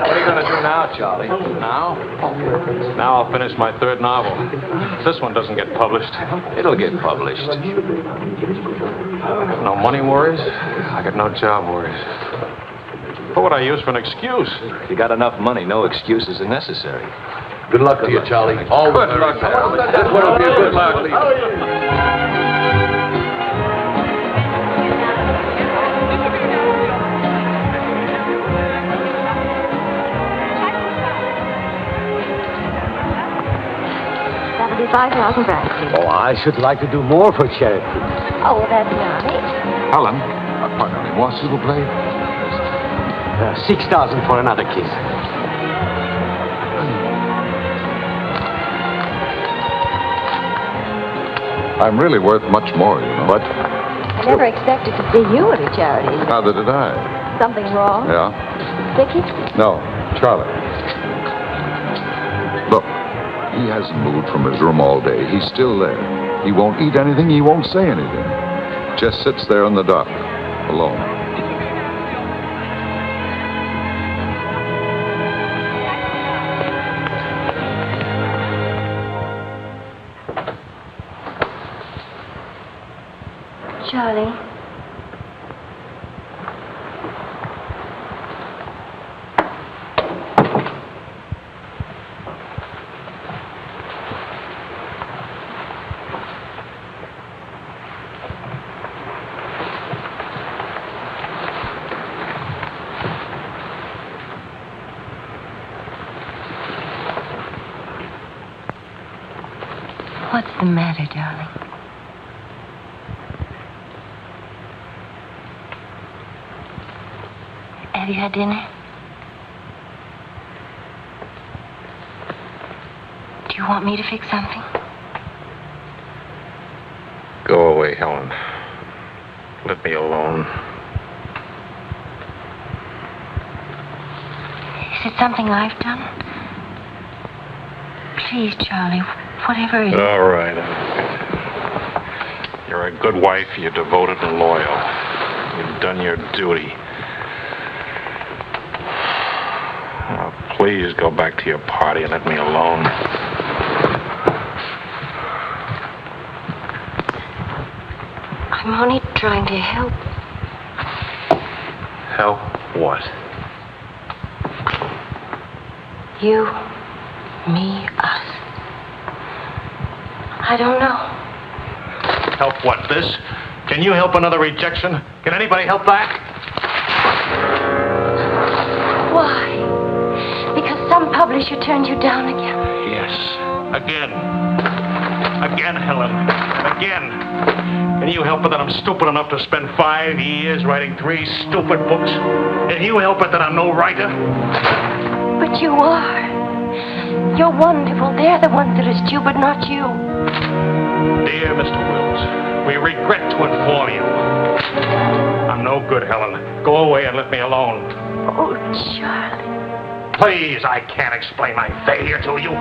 S13: are you going to do now, Charlie?
S4: Now? Now I'll finish my third novel. If this one doesn't get published.
S17: It'll get published.
S4: I got no money worries. I got no job worries. What would I use for an excuse?
S17: If you got enough money, no excuses are necessary.
S2: Good luck to you, Charlie. All
S4: Good luck.
S2: This one will be a good luck.
S3: $75,000.
S18: Oh, I should like to do more for charity.
S3: Oh, well, that's nice.
S7: Helen, pardon me, moi, s'il vous plaît.
S18: 6,000 for another kiss.
S7: I'm really worth much more, you know. What?
S14: I never expected to see you at a charity.
S7: Neither did I.
S14: Something wrong?
S7: Yeah?
S14: Vicky?
S7: No, Charlie. Look, he hasn't moved from his room all day. He's still there. He won't eat anything. He won't say anything. Just sits there on the dock, alone.
S3: Charlie. What's the matter, darling? Have you had dinner? Do you want me to fix something?
S4: Go away, Helen. Let me alone.
S3: Is it something I've done? Please, Charlie, whatever it is.
S4: All right. You're a good wife. You're devoted and loyal. You've done your duty. Now, please go back to your party and let me alone.
S3: I'm only trying to help.
S4: Help what?
S3: You, me, us. I don't know.
S4: Help what, this? Can you help another rejection? Can anybody help that?
S3: Why? Because some publisher turned you down again.
S4: Yes, again. Again, Helen. And again. Can you help it that I'm stupid enough to spend 5 years writing 3 stupid books? Can you help it that I'm no writer?
S3: But you are. You're wonderful. They're the ones that are stupid, not you.
S4: Dear Mr. Wills, we regret to inform you. I'm no good, Helen. Go away and let me alone.
S3: Oh, Charlie.
S4: Please, I can't explain my failure to you.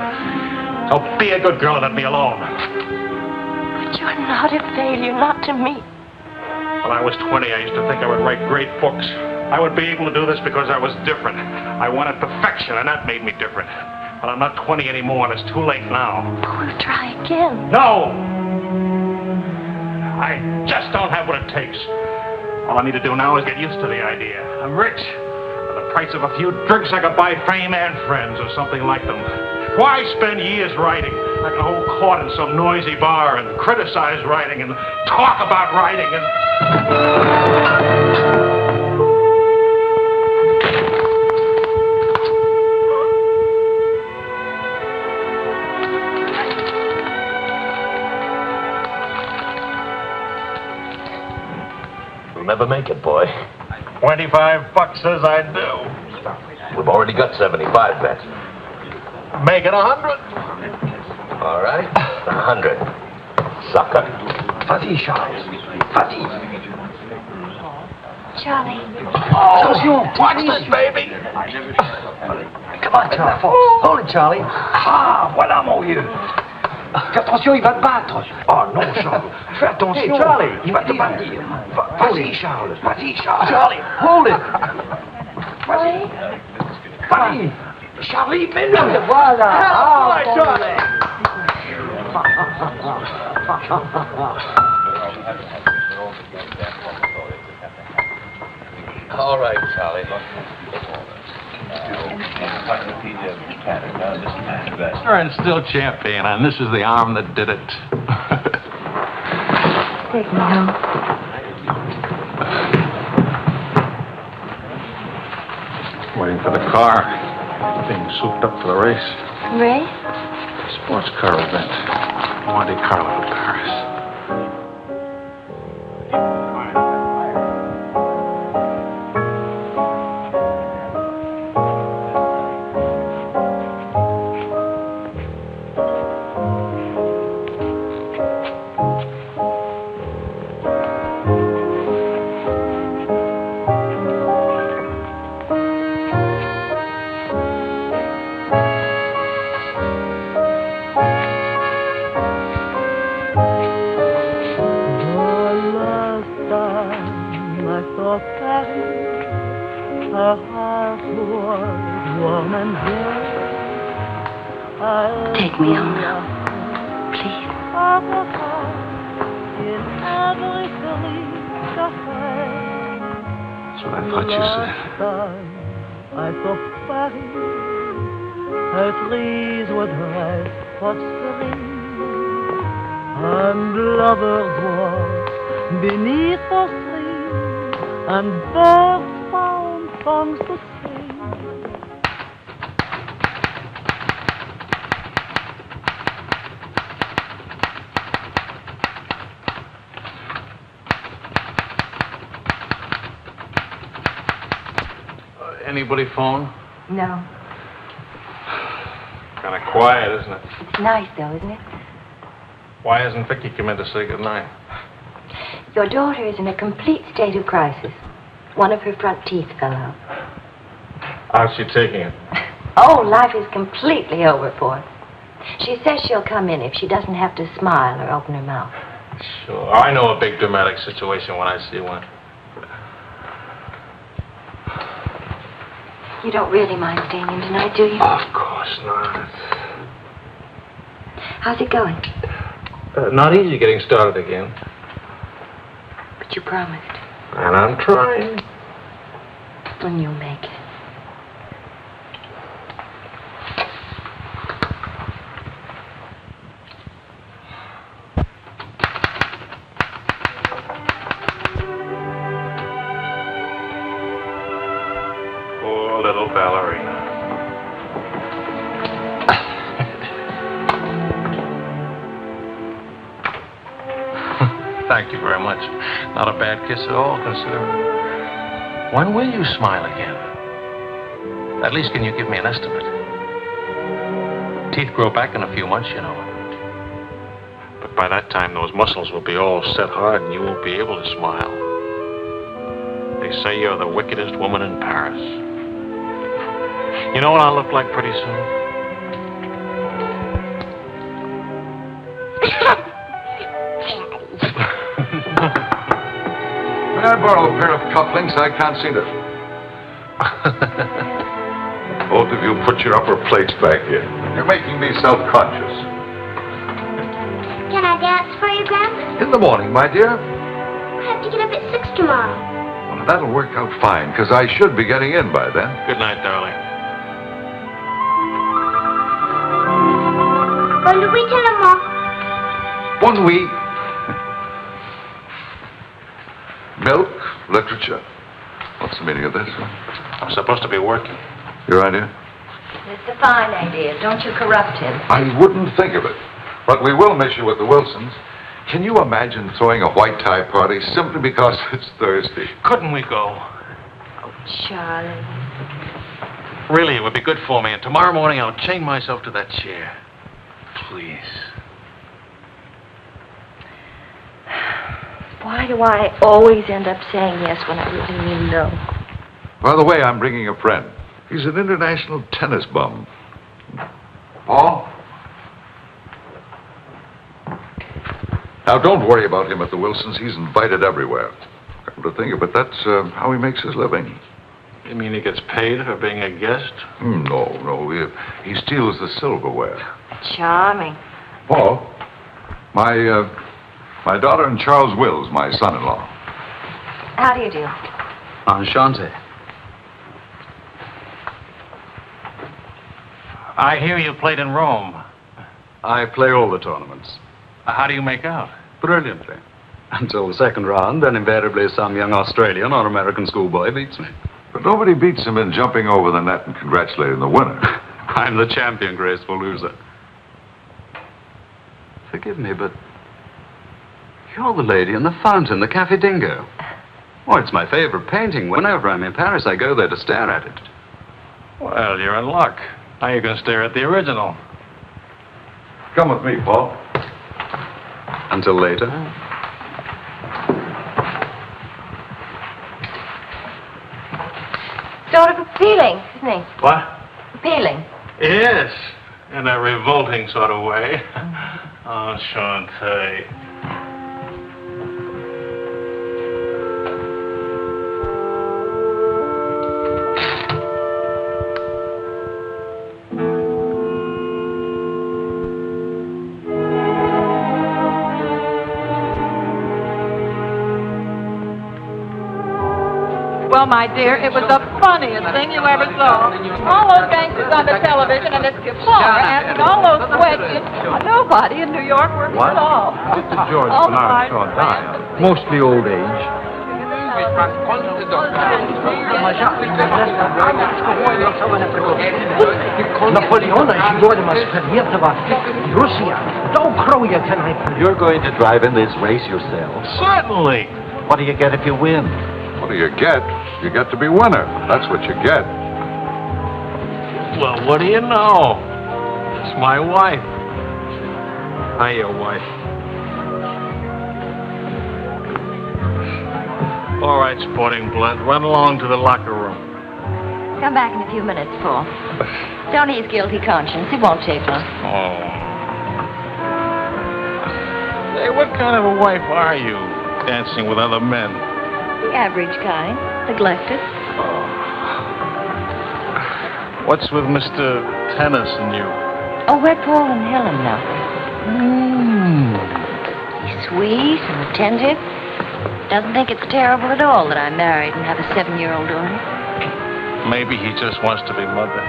S4: So be a good girl and let me alone.
S3: But you're not a failure, not to me.
S4: When I was 20, I used to think I would write great books. I would be able to do this because I was different. I wanted perfection, and that made me different. But I'm not 20 anymore, and it's too late now.
S3: We'll try again.
S4: No! I just don't have what it takes. All I need to do now is get used to the idea. I'm rich. For the price of a few drinks, I could buy fame and friends or something like them. Why spend years writing? I can hold court in some noisy bar and criticize writing and talk about writing and...
S19: You'll never make it, boy.
S4: $25 says I do.
S19: We've already got 75 bets.
S4: Make it 100.
S19: All right, 100. Sucker.
S5: Vas-y, Charles. Vas-y.
S3: Charlie.
S5: Attention.
S4: Watch this, baby.
S5: Come on, Charles. Hold it, Charlie. Ah, voilà, mon vieux. Fais attention, il va te battre. Oh non, Charles. Fais attention. Hey, Charlie, il va te battre. Vas-y, Charles. Vas-y, Charles. Charlie, hold it. Vas-y. Vas-y. Charlie, mets-le. Voilà. Ah, Charlie.
S19: All right, Charlie.
S9: And still champion, and this is the arm that did it.
S3: Take me home.
S10: Waiting for the car. Being souped up for the race.
S3: Ray?
S10: Sports car event. Monte Carlo, Paris.
S3: Take me home now, please.
S10: That's what I thought you said.
S1: I saw Paris, her trees with red prospering, and lovers walk beneath the trees, and birds found songs to sing.
S9: Anybody phone?
S3: No.
S9: Kind of quiet, isn't it?
S3: Nice, though, isn't it?
S9: Why hasn't Vicky come in to say goodnight?
S3: Your daughter is in a complete state of crisis. One of her front teeth fell out.
S9: How's she taking it?
S3: Oh, life is completely over for her. She says she'll come in if she doesn't have to smile or open her mouth.
S9: Sure. I know a big dramatic situation when I see one.
S3: You don't really mind staying in tonight, do you?
S9: Of course not.
S3: How's it going?
S9: Not easy getting started again.
S3: But you promised.
S9: And I'm trying.
S3: And you'll make it.
S9: Poor little ballerina.
S4: Thank you very much. Not a bad kiss at all, considering. When will you smile again? At least can you give me an estimate? Teeth grow back in a few months, you know. But by that time, those muscles will be all set hard and you won't be able to smile. They say you're the wickedest woman in Paris. You know what I'll look like pretty soon?
S7: May I borrow a pair of cufflinks? I can't see them. Both of you put your upper plates back here. You're making me self-conscious.
S12: Can I dance for you, Grandpa?
S7: In the morning, my dear.
S12: I have to get up at 6 tomorrow.
S7: Well, that'll work out fine, because I should be getting in by then.
S4: Good night, darling.
S12: Bonne nuit, maman.
S7: Bon nuit. Milk, literature. What's the meaning of this?
S4: I'm supposed to be working.
S7: Your idea?
S3: It's a fine idea. Don't you corrupt him.
S7: I wouldn't think of it. But we will miss you with the Wilsons. Can you imagine throwing a white tie party simply because it's Thursday?
S4: Couldn't we go?
S3: Oh, Charlie.
S4: Really, it would be good for me. And tomorrow morning, I'll chain myself to that chair. Please.
S3: Why do I always end up saying yes when I really mean no?
S7: By the way, I'm bringing a friend. He's an international tennis bum. Paul? Now, don't worry about him at the Wilsons. He's invited everywhere. Come to think of it, that's how he makes his living.
S4: You mean he gets paid for being a guest?
S7: No. He steals the silverware.
S3: Charming.
S7: Paul, my daughter and Charles Wills, my son-in-law.
S3: How do you do?
S20: Enchanté.
S4: I hear you played in Rome.
S20: I play all the tournaments.
S4: How do you make out?
S20: Brilliantly. Until the second round, then invariably some young Australian or American schoolboy beats me.
S7: But nobody beats him in jumping over the net and congratulating the winner.
S20: I'm the champion, graceful loser. Forgive me, but you're the lady in the fountain, the Café Dingo. Oh, it's my favorite painting. Whenever I'm in Paris, I go there to stare at it.
S4: Well, you're in luck. Now you can stare at the original.
S7: Come with me, Paul.
S20: Until later.
S3: Sort of appealing, isn't he?
S4: What?
S3: Appealing.
S4: Yes, in a revolting sort of way. Enchanté.
S11: Well, my dear, it was the funniest thing you ever saw. All those gangsters on the television and this Kefauver asking all those questions. Nobody in New York working at all.
S10: Mr. George Bernard Shaw died. Mostly old age.
S18: You're going to drive in this race yourself?
S4: Certainly.
S18: What do you get if you win?
S7: What do you get? You get to be winner. That's what you get.
S4: Well, what do you know? It's my wife. Hiya, wife. All right, sporting blood. Run along to the locker room.
S3: Come back in a few minutes, Paul. Don't ease guilty conscience. It won't take long.
S4: Oh. Say, what kind of a wife are you, dancing with other men?
S3: The average kind. Neglected.
S4: Oh. What's with Mr. Tennis and you?
S3: Oh, we're Paul and Helen now. He's sweet and attentive. Doesn't think it's terrible at all that I'm married and have a 7-year-old daughter.
S4: Maybe he just wants to be mother.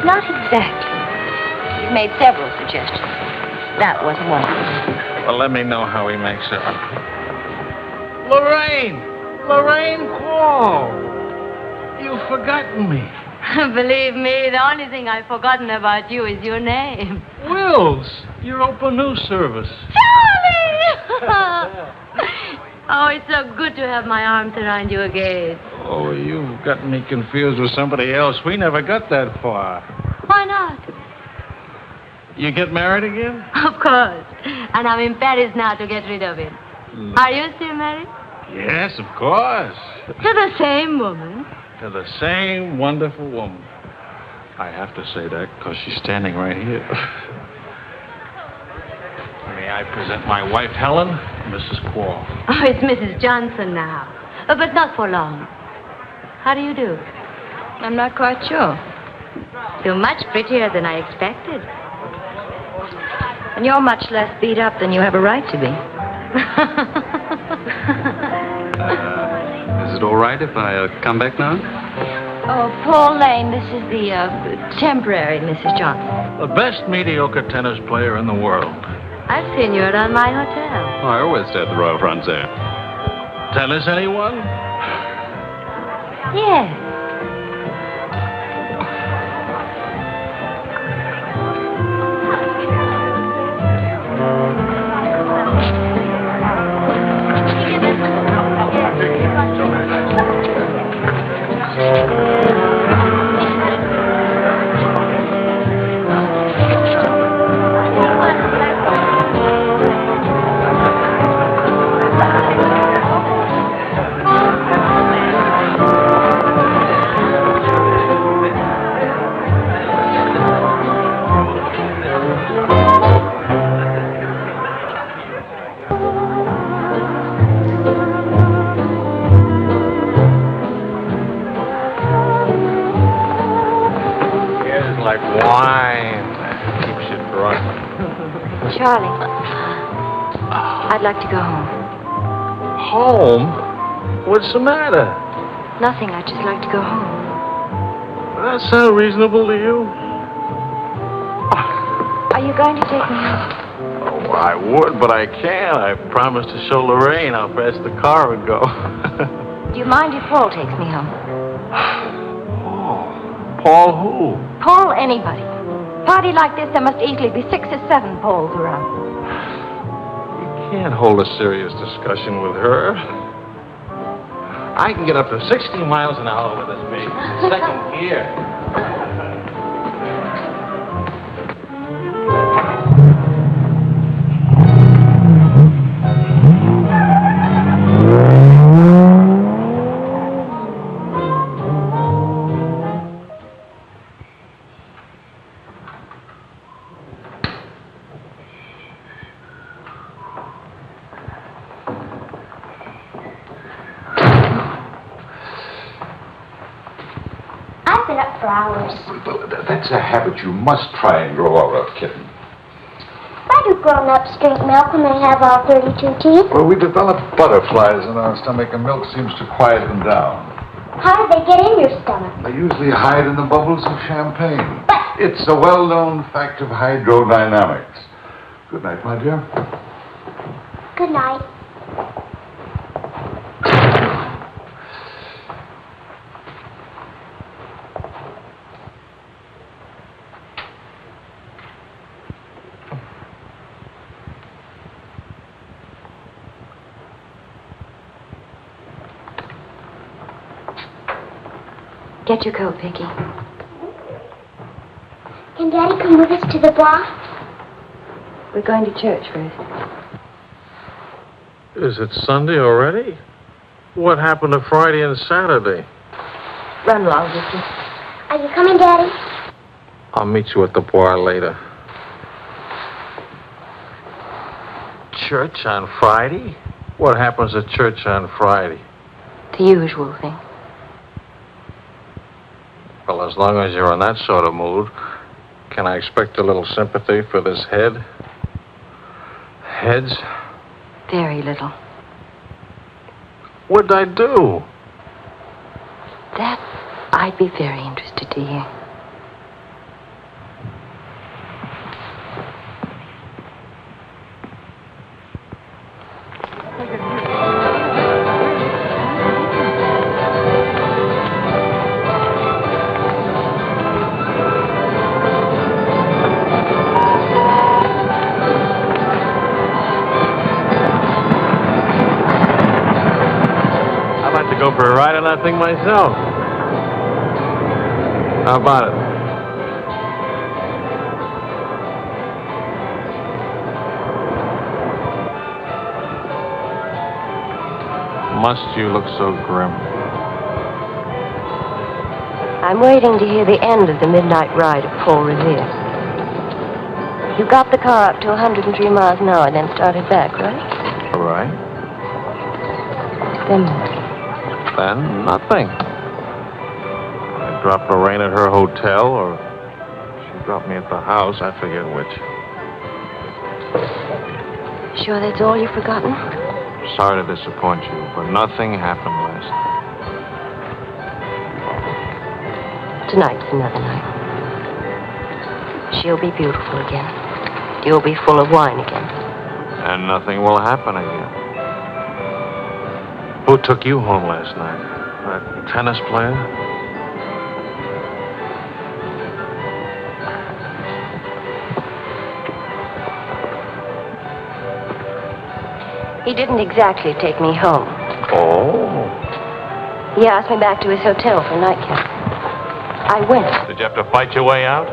S3: Not exactly. He's made several suggestions. That wasn't one of them.
S4: Well, let me know how he makes it. Lorraine! Lorraine Paul! You've forgotten me.
S14: Believe me, the only thing I've forgotten about you is your name.
S4: Wills! Your open news service.
S14: Charlie! Oh, it's so good to have my arms around you again.
S10: Oh, you've got me confused with somebody else. We never got that far.
S14: Why not?
S10: You get married again?
S14: Of course. And I'm in Paris now to get rid of it. Are you still married?
S10: Yes, of course.
S14: To the same woman.
S10: To the same wonderful woman. I have to say that because she's standing right here. May I present my wife, Helen, Mrs. Quarle.
S14: Oh, it's Mrs. Johnson now. But not for long. How do you do?
S3: I'm not quite sure.
S14: You're much prettier than I expected.
S3: And you're much less beat up than you have a right to be.
S20: Is it all right if I come back now?
S3: Oh, Paul Lane, this is the temporary Mrs. Johnson.
S10: The best mediocre tennis player in the world.
S14: I've seen you around my hotel.
S20: Oh, I always stay at the Royal Francais.
S10: Tennis, anyone?
S14: Yes.
S3: Charlie, I'd like to go home.
S10: Home? What's the matter?
S3: Nothing. I'd just like to go home.
S10: That sound reasonable to you?
S3: Are you going to take me home?
S10: Oh, I would, but I can't. I promised to show Lorraine how fast the car would go.
S3: Do you mind if Paul takes me home?
S10: Paul who?
S3: Paul anybody. Party like this, there must easily be 6 or 7 Pauls around.
S10: You can't hold a serious discussion with her. I can get up to 60 miles an hour with this baby. Second gear.
S12: I've been up for hours.
S7: Well, that's a habit you must try and grow out of, kitten.
S12: Why do grown-ups drink milk when they have all 32 teeth?
S7: Well, we develop butterflies in our stomach, and milk seems to quiet them down.
S12: How do they get in your stomach?
S7: They usually hide in the bubbles of champagne. It's a well-known fact of hydrodynamics. Good night, my dear.
S12: Good night.
S3: Get your coat, Vicky.
S12: Can Daddy come with us to the bar?
S3: We're going to church first.
S10: Is it Sunday already? What happened to Friday and Saturday?
S3: Run along, Vicky.
S12: Are you coming, Daddy?
S10: I'll meet you at the bar later. Church on Friday? What happens at church on Friday?
S3: The usual thing.
S10: Well, as long as you're in that sort of mood, can I expect a little sympathy for this head? Heads?
S3: Very little.
S10: What'd I do?
S3: That I'd be very interested to hear.
S13: go for a ride on that thing myself. How about it? Must you look so grim?
S3: I'm waiting to hear the end of the midnight ride of Paul Revere. You got the car up to 103 miles an hour, then started back, right?
S13: All right.
S3: Then what?
S13: Then nothing. I dropped Lorraine at her hotel, or she dropped me at the house. I forget which.
S3: Sure that's all you've forgotten?
S13: Sorry to disappoint you, but nothing happened last night.
S3: Tonight's another night. She'll be beautiful again. You'll be full of wine again.
S13: And nothing will happen again. Who took you home last night? That tennis player?
S3: He didn't exactly take me home.
S13: Oh.
S3: He asked me back to his hotel for a nightcap. I went.
S13: Did you have to fight your way out?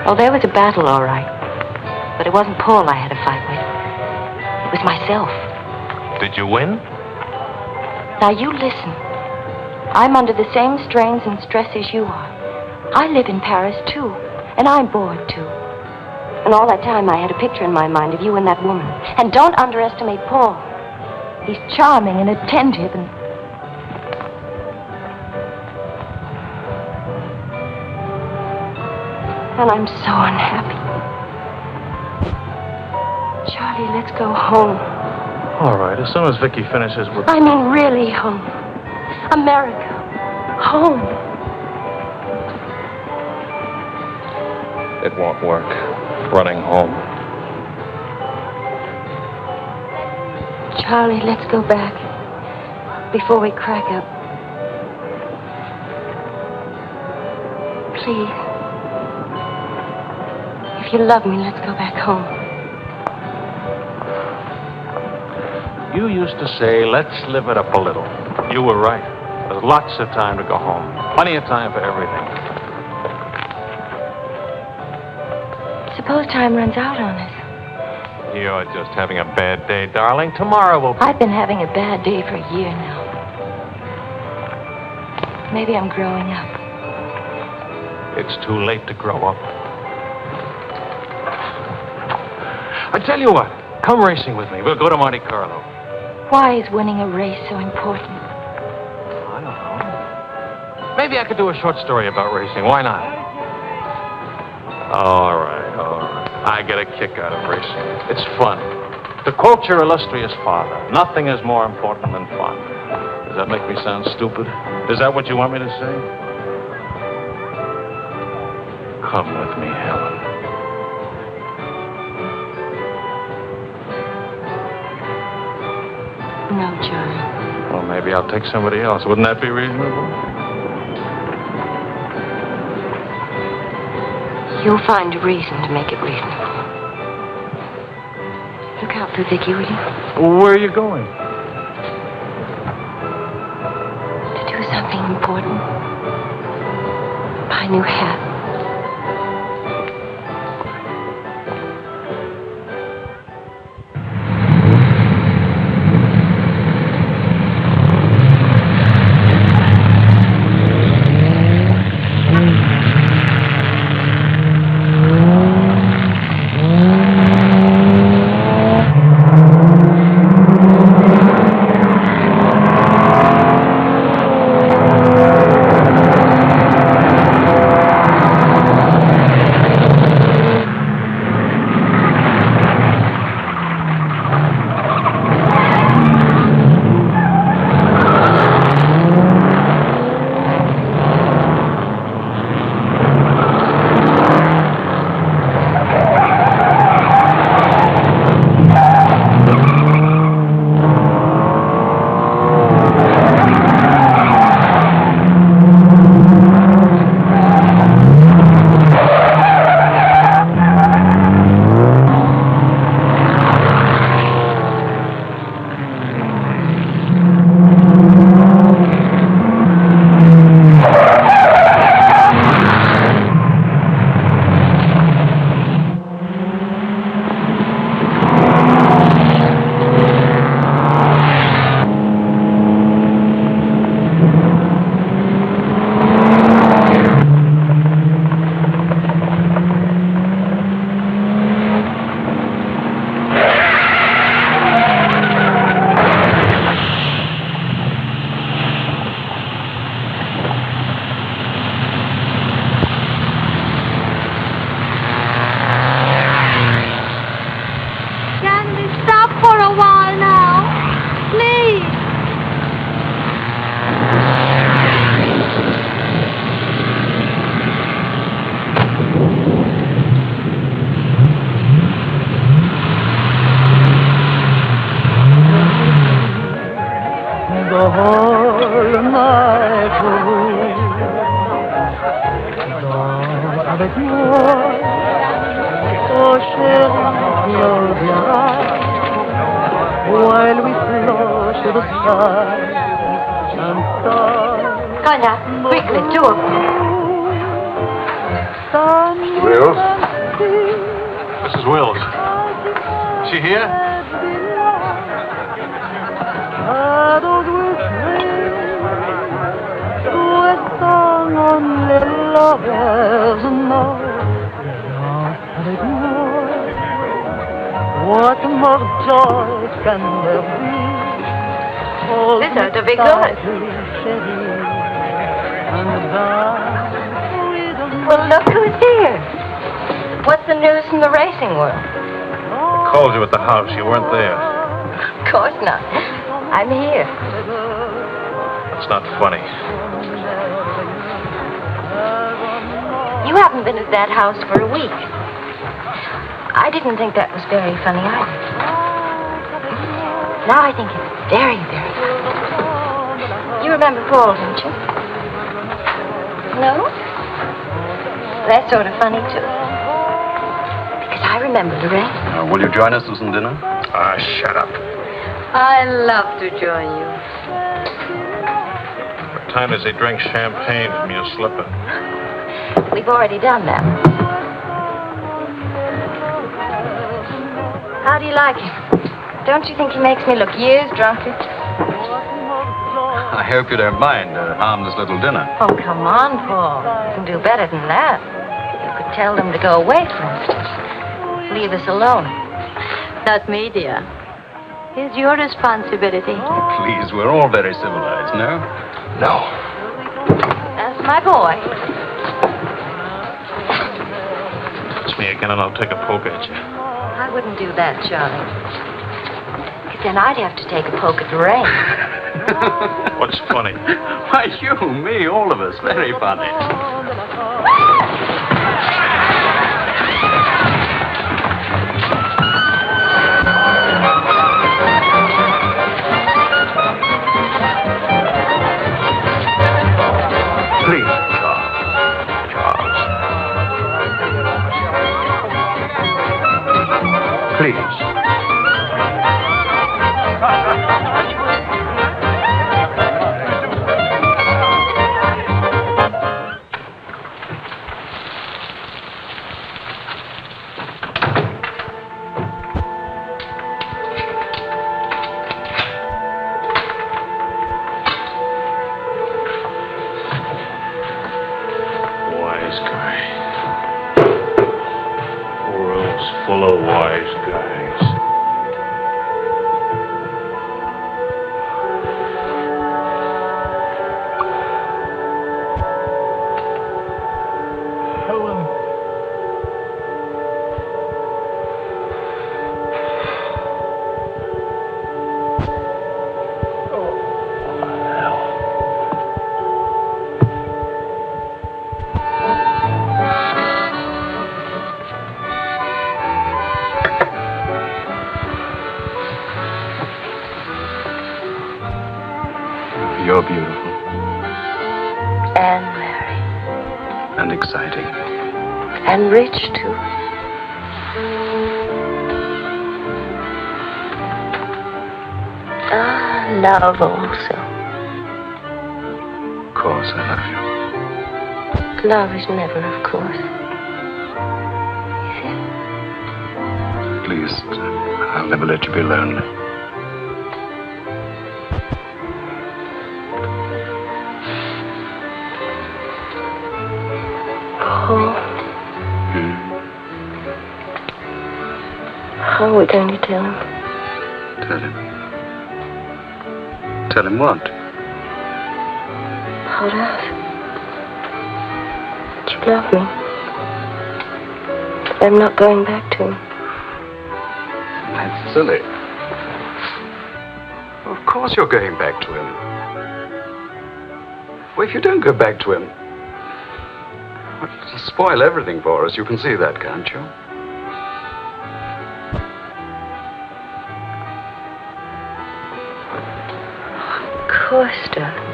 S3: Oh, there was a battle, all right. But it wasn't Paul I had to fight with. It was myself.
S13: Did you win?
S3: Now, you listen. I'm under the same strains and stresses you are. I live in Paris, too. And I'm bored, too. And all that time I had a picture in my mind of you and that woman. And don't underestimate Paul. He's charming and attentive and... And I'm so unhappy. Charlie, let's go home.
S13: All right, as soon as Vicky finishes with...
S3: I mean really home. America. Home.
S13: It won't work. Running home.
S3: Charlie, let's go back. Before we crack up. Please. If you love me, let's go back home.
S13: You used to say, let's live it up a little. You were right. There's lots of time to go home. Plenty of time for everything.
S3: Suppose time runs out on us.
S13: You're just having a bad day, darling. Tomorrow will be...
S3: I've been having a bad day for a year now. Maybe I'm growing up.
S13: It's too late to grow up. I tell you what, come racing with me. We'll go to Monte Carlo.
S3: Why is winning a race so important?
S13: I don't know. Maybe I could do a short story about racing. Why not? All right, all right. I get a kick out of racing. It's fun. To quote your illustrious father, nothing is more important than fun. Does that make me sound stupid? Is that what you want me to say? Come with me, Helen.
S3: No, Charlie.
S13: Well, maybe I'll take somebody else. Wouldn't that be reasonable?
S3: You'll find a reason to make it reasonable. Look out for Vicky, will you?
S13: Where are you going?
S3: To do something important. Buy a new hat.
S1: all night through. Danse avec moi, oh chérie, close your eyes, while we flow to the sky and start.
S3: Go now, quickly, two of them.
S2: Wills?
S10: Mrs. Wills. Is she here?
S1: Shadows will swing to a song only lovers know. Danse avec moi. What more joy can there be?
S3: This ought to be good. Well, look who's here. What's the news from the racing world?
S10: Called you at the house. You weren't there.
S3: Of course not. I'm here.
S10: That's not funny.
S3: You haven't been at that house for a week. I didn't think that was very funny either. Now I think it's very, very funny. You remember Paul, don't you? No? That's sort of funny, too. Because I remember the race.
S20: Will you join us for some dinner?
S10: Ah, shut up.
S14: I'd love to join you.
S10: What time does he drink champagne from your slipper?
S3: We've already done that. How do you like him? Don't you think he makes me look years drunker?
S20: I hope you don't mind a harmless little dinner.
S3: Oh, come on, Paul. You can do better than that. You could tell them to go away, for instance. Leave us alone.
S14: Not me, dear. It's your responsibility.
S20: Please, we're all very civilized, no?
S2: No.
S3: That's my boy.
S10: It's me again, and I'll take a poke at you.
S3: I wouldn't do that, Charlie. Because then I'd have to take a poke at the rain.
S10: What's funny?
S20: Why, you, me, all of us. Very funny.
S10: Please, Charles. Please. Full of wise guys.
S1: Helen.
S20: You're beautiful.
S3: And merry.
S20: And exciting.
S3: And rich, too. Ah, love also.
S20: Of course, I love you.
S3: Love is never, of course.
S20: Please, I'll never let you be lonely.
S3: Paul. How are we going to tell him?
S20: Tell him. Tell him what?
S3: About us. That you love me. I'm not going back to him.
S20: That's silly. Of course you're going back to him. Well, if you don't go back to him, it'll spoil everything for us. You can see that, can't you?
S3: Of course, darling.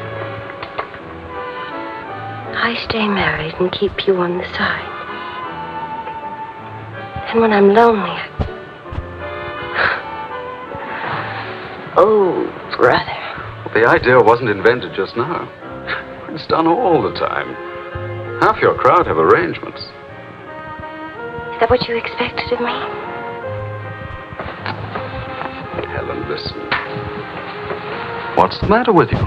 S3: I stay married and keep you on the side. And when I'm lonely, oh, brother.
S20: The idea wasn't invented just now. It's done all the time. Half your crowd have arrangements.
S3: Is that what you expected of me?
S20: Helen, listen. What's the matter with you?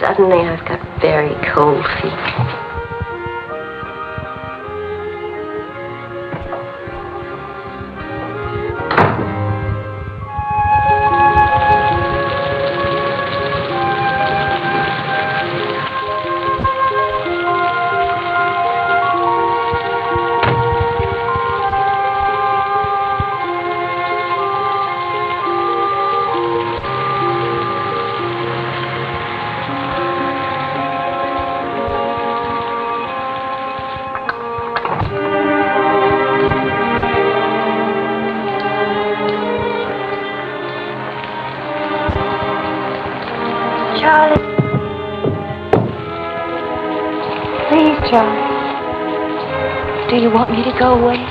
S3: Suddenly, I've got very cold feet. Charlie. Please, Charlie. Do you want me to go away?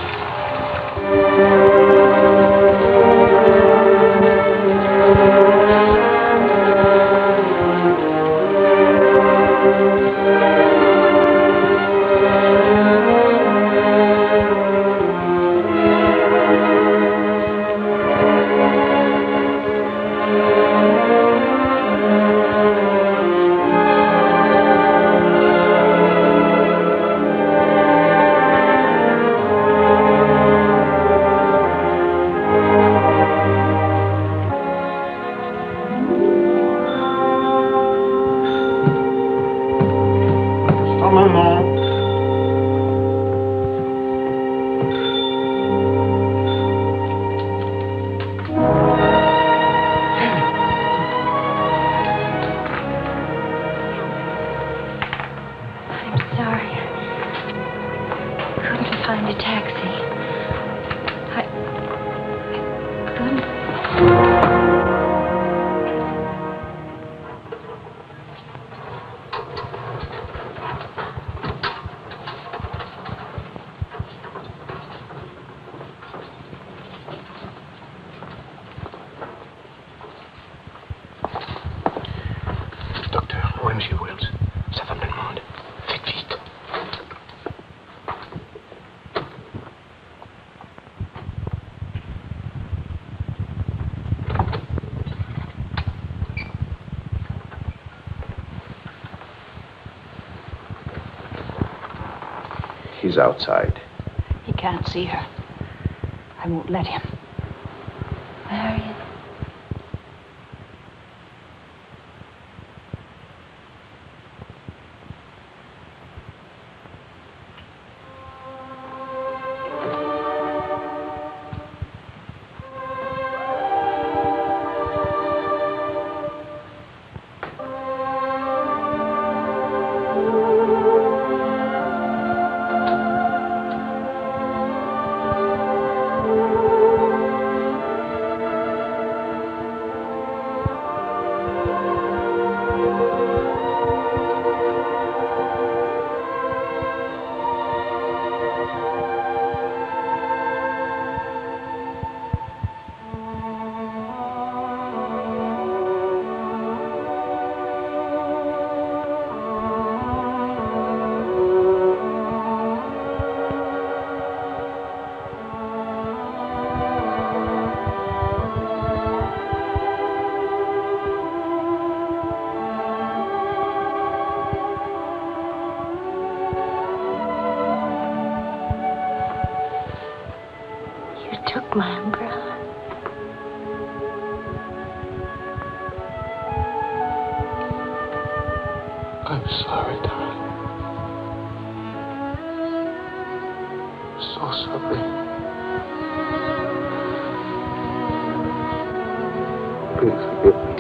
S3: Find a taxi. I couldn't.
S5: Docteur, où est M. Wells? Sa femme me demande. Faites vite. He's outside.
S6: He can't see her. I won't let him.
S3: Marion. Took my umbrella.
S5: I'm sorry, darling. So sorry. Please forgive me.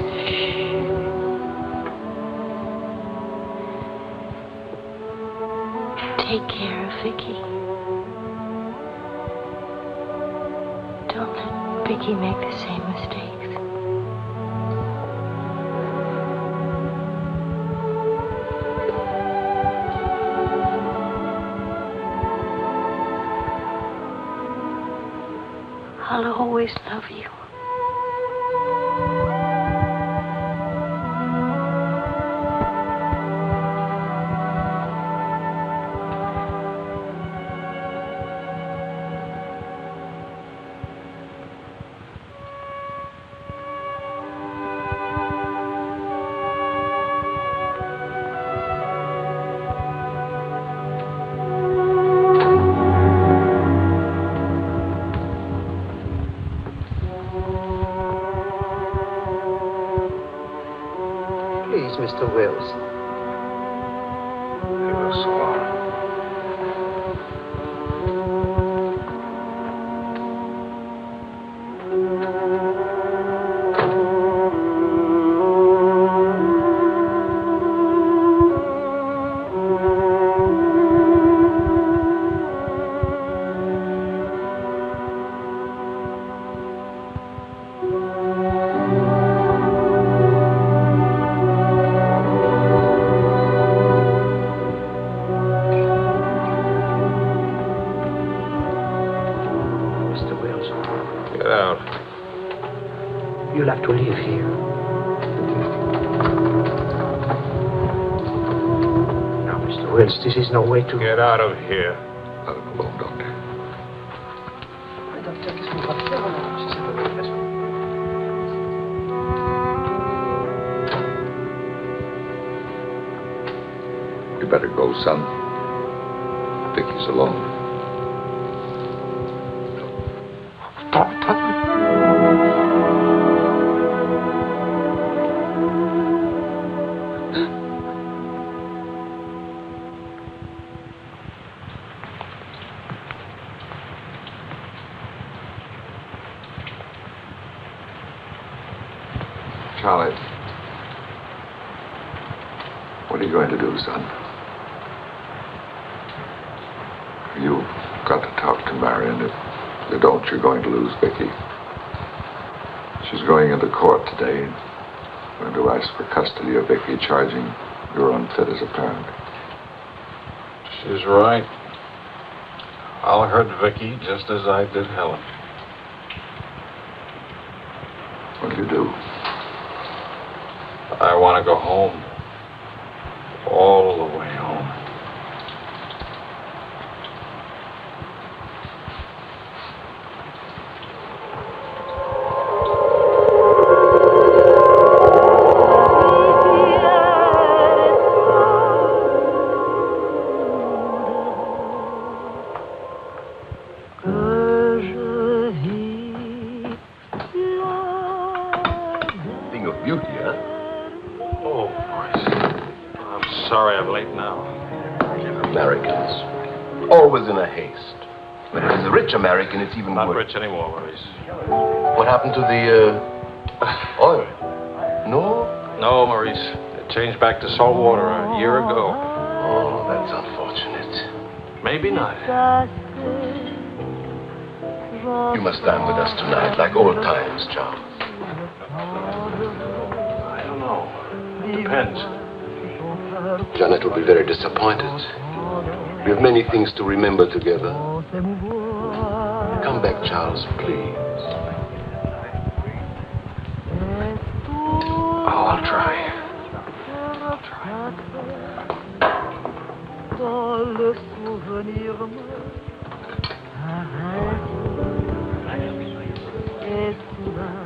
S3: Take care of Vicky. Don't let Vicky make the same mistakes. always love you.
S5: Please, Mr. Wills.
S7: It was so long.
S10: Get out.
S5: You'll have to leave here. Now, Mr. Wills, this is no way to...
S10: Get out of here.
S7: Let him alone, Doctor. You better go, son. Vicky's alone. Charlie, what are you going to do, son? You've got to talk to Marion. If you don't, you're going to lose Vicky. She's going into court today, going to ask for custody of Vicky, charging you're unfit as a parent.
S10: She's right. I'll hurt Vicky just as I did Helen.
S7: What'll you do?
S10: I want to go home. All the way home.
S2: Thing of beauty, huh?
S10: Oh, boys. I'm sorry I'm late now.
S2: Americans. Always in a haste. But if it's a rich American, it's even
S10: Not
S2: worse.
S10: rich anymore, Maurice.
S2: What happened to the, oil? No?
S10: No, Maurice. It changed back to salt water a year ago.
S2: Oh, that's unfortunate.
S10: Maybe not.
S2: You must dine with us tonight, like old times, Charles.
S10: I don't know. Depends.
S2: Janet will be very disappointed. We have many things to remember together. Come back, Charles, please.
S10: Oh, I'll try.
S1: Dans le souvenir et soudain.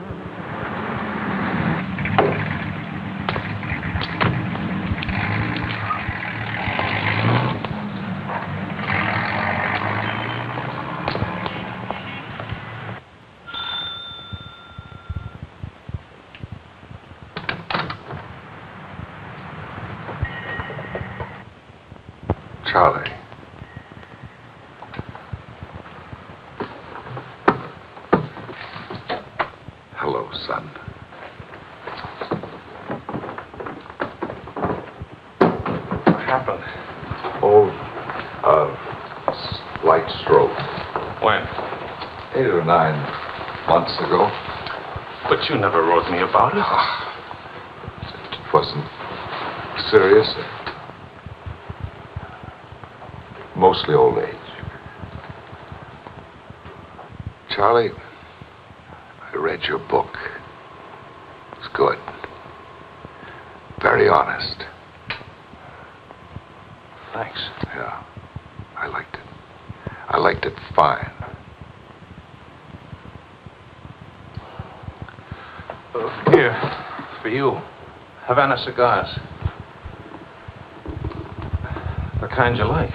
S7: Charlie. Hello, son.
S10: What happened?
S7: Oh, slight stroke.
S10: When?
S7: 8 or 9 months ago.
S10: But you never wrote me about it.
S7: It wasn't serious. Mostly old age. Charlie, read your book. It's good. Very honest.
S10: Thanks.
S7: Yeah. I liked it. I liked it fine.
S10: Here, for you. Havana cigars. The kind you like.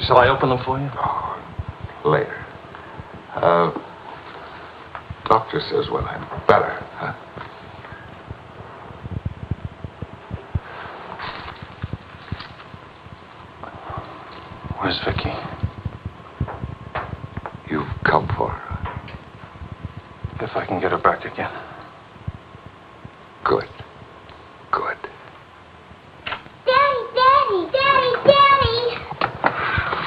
S10: Shall I open them for you?
S7: Oh, later. Doctor says when I'm better, huh?
S10: Where's Vicky?
S7: You've come for her.
S10: If I can get her back again.
S7: Good. Good.
S12: Daddy, Daddy, Daddy, Daddy!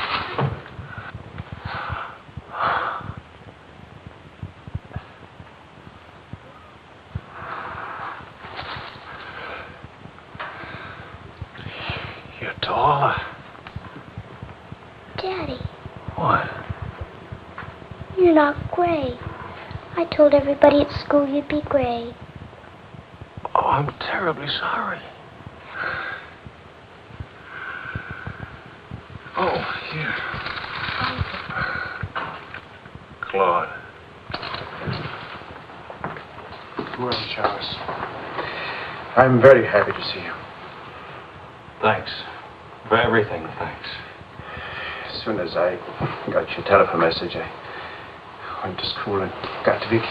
S10: You're taller.
S12: Daddy,
S10: What?
S12: you're not gray. I told everybody at school you'd be gray.
S10: Oh, I'm terribly sorry. Oh, here. Claude.
S18: Well, Charles, I'm very happy to see you.
S10: Thanks. For everything, thanks.
S18: As soon as I got your telephone message, I went to school and got to Vicky.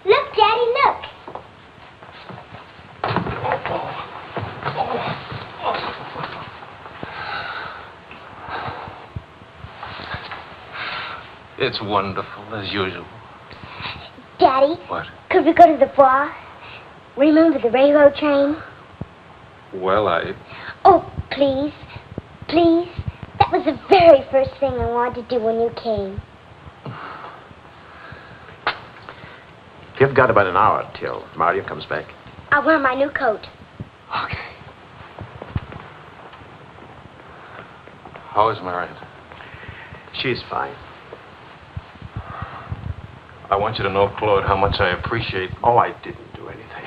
S12: Look, Daddy, look!
S10: It's wonderful, as usual.
S12: Daddy,
S10: What?
S12: could we go to the bar? Remember the railroad train?
S10: Well,
S12: Oh, please, please. That was the very first thing I wanted to do when you came.
S18: You've got about an hour till Mario comes back.
S12: I'll wear my new coat.
S10: How is Marion?
S18: She's fine.
S10: I want you to know, Claude, how much I appreciate...
S18: Oh, I didn't do anything.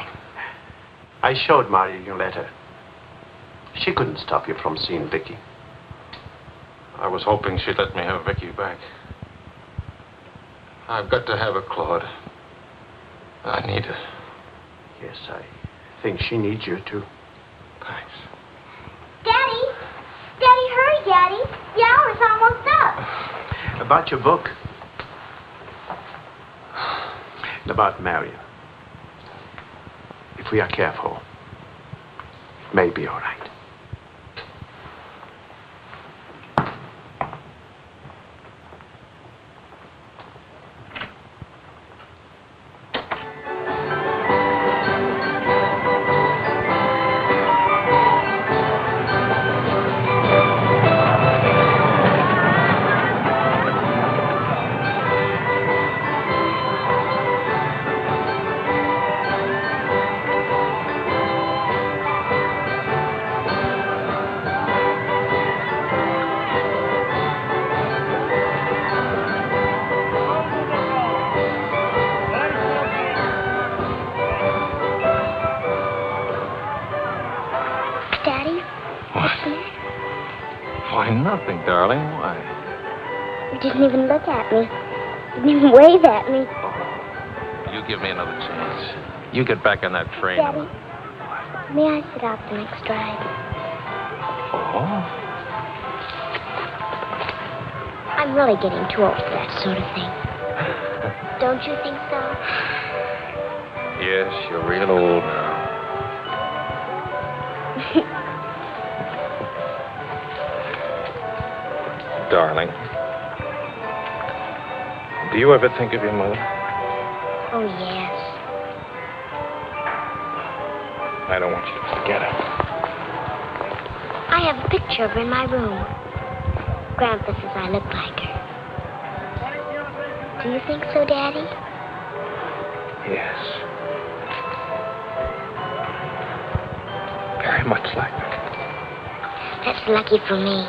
S18: I showed Mario your letter. She couldn't stop you from seeing Vicky.
S10: I was hoping she'd let me have Vicky back. I've got to have her, Claude. I need her.
S18: Yes, I think she needs you, too.
S10: Thanks.
S12: Daddy! Daddy, hurry, Daddy. The hour's almost up.
S18: About your book. About Marion. If we are careful, it may be all right.
S10: Why, nothing, darling. Why?
S12: You didn't even look at me. Didn't even wave at me.
S10: You give me another chance. You get back on that train.
S12: Daddy, may I sit out the next ride?
S10: Oh?
S12: I'm really getting too old for that sort of thing. Don't you think so?
S10: Yes, you're real old now. Darling, do you ever think of your mother?
S12: Oh, yes.
S10: I don't want you to forget her.
S12: I have a picture of her in my room. Grandpa says I look like her. Do you think so, Daddy?
S10: Yes. Very much like her.
S12: That's lucky for me.